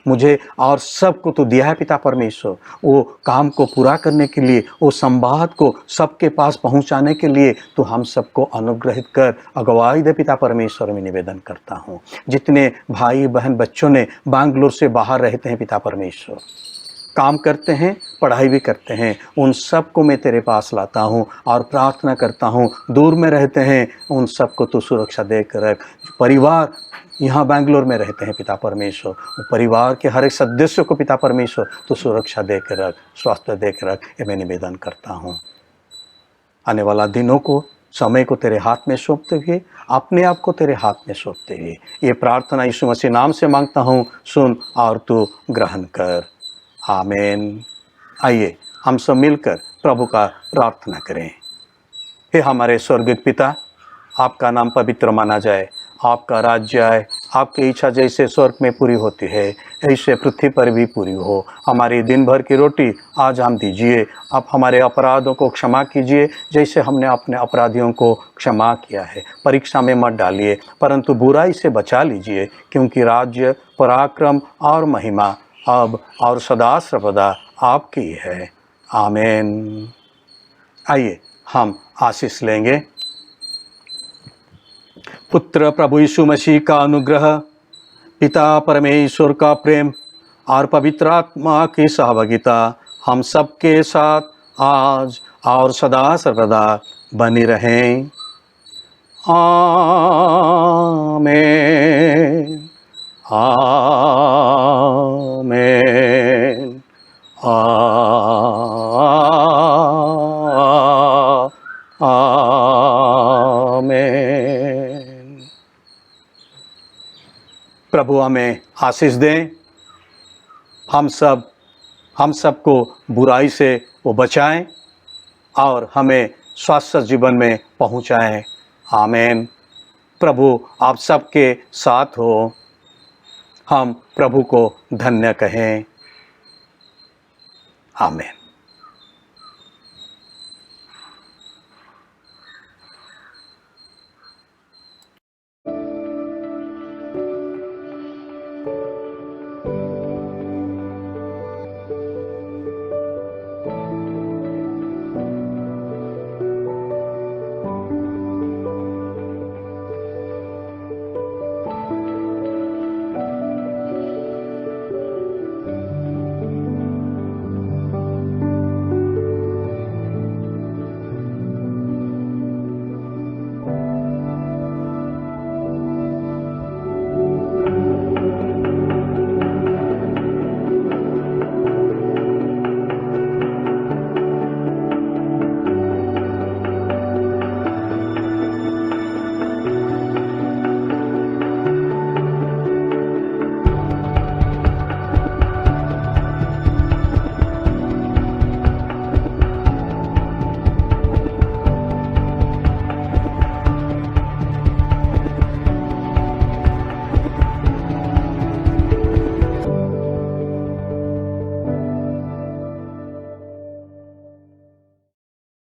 मुझे और सबको तू दिया है पिता परमेश्वर, वो काम को पूरा करने के लिए, वो संवाद को सबके पास पहुंचाने के लिए तू हम सबको अनुग्रहित कर, अगुवाई दे पिता परमेश्वर। मैं निवेदन करता हूँ जितने भाई बहन बच्चों ने बैंगलोर से बाहर रहते हैं पिता परमेश्वर, काम करते हैं, पढ़ाई भी करते हैं, उन सब को मैं तेरे पास लाता हूँ और प्रार्थना करता हूँ। दूर में रहते हैं उन सब को तू सुरक्षा दे कर रख। परिवार यहाँ बैंगलोर में रहते हैं पिता परमेश्वर, परिवार के हर एक सदस्य को पिता परमेश्वर तू सुरक्षा दे कर रख, स्वास्थ्य दे कर रख, ये मैं निवेदन करता हूँ। आने वाला दिनों को, समय को तेरे हाथ में सौंपते हुए, अपने आप को तेरे हाथ में सौंपते हुए ये प्रार्थना यीशु मसीह नाम से मांगता हूँ, सुन और तू ग्रहण कर। आमीन, आइए हम सब मिलकर प्रभु का प्रार्थना करें। हे हमारे स्वर्गीय पिता, आपका नाम पवित्र माना जाए, आपका राज्य आए, आपकी इच्छा जैसे स्वर्ग में पूरी होती है ऐसे पृथ्वी पर भी पूरी हो। हमारी दिन भर की रोटी आज हम दीजिए। आप हमारे अपराधों को क्षमा कीजिए जैसे हमने अपने अपराधियों को क्षमा किया है। परीक्षा में मत डालिए परंतु बुराई से बचा लीजिए, क्योंकि राज्य, पराक्रम और महिमा अब और सदा सर्वदा आपकी है। आमीन। आइए हम आशीष लेंगे। पुत्र प्रभु यीशु मसीह का अनुग्रह, पिता परमेश्वर का प्रेम और पवित्र आत्मा की सहभागिता हम सबके साथ आज और सदा सर्वदा बनी रहें। आमीन। आमीन। आमीन। प्रभु हमें आशीष दें, हम सबको बुराई से वो बचाएं और हमें स्वस्थ जीवन में पहुंचाएं। आमीन। प्रभु आप सबके साथ हो। हम प्रभु को धन्य कहें। आमीन।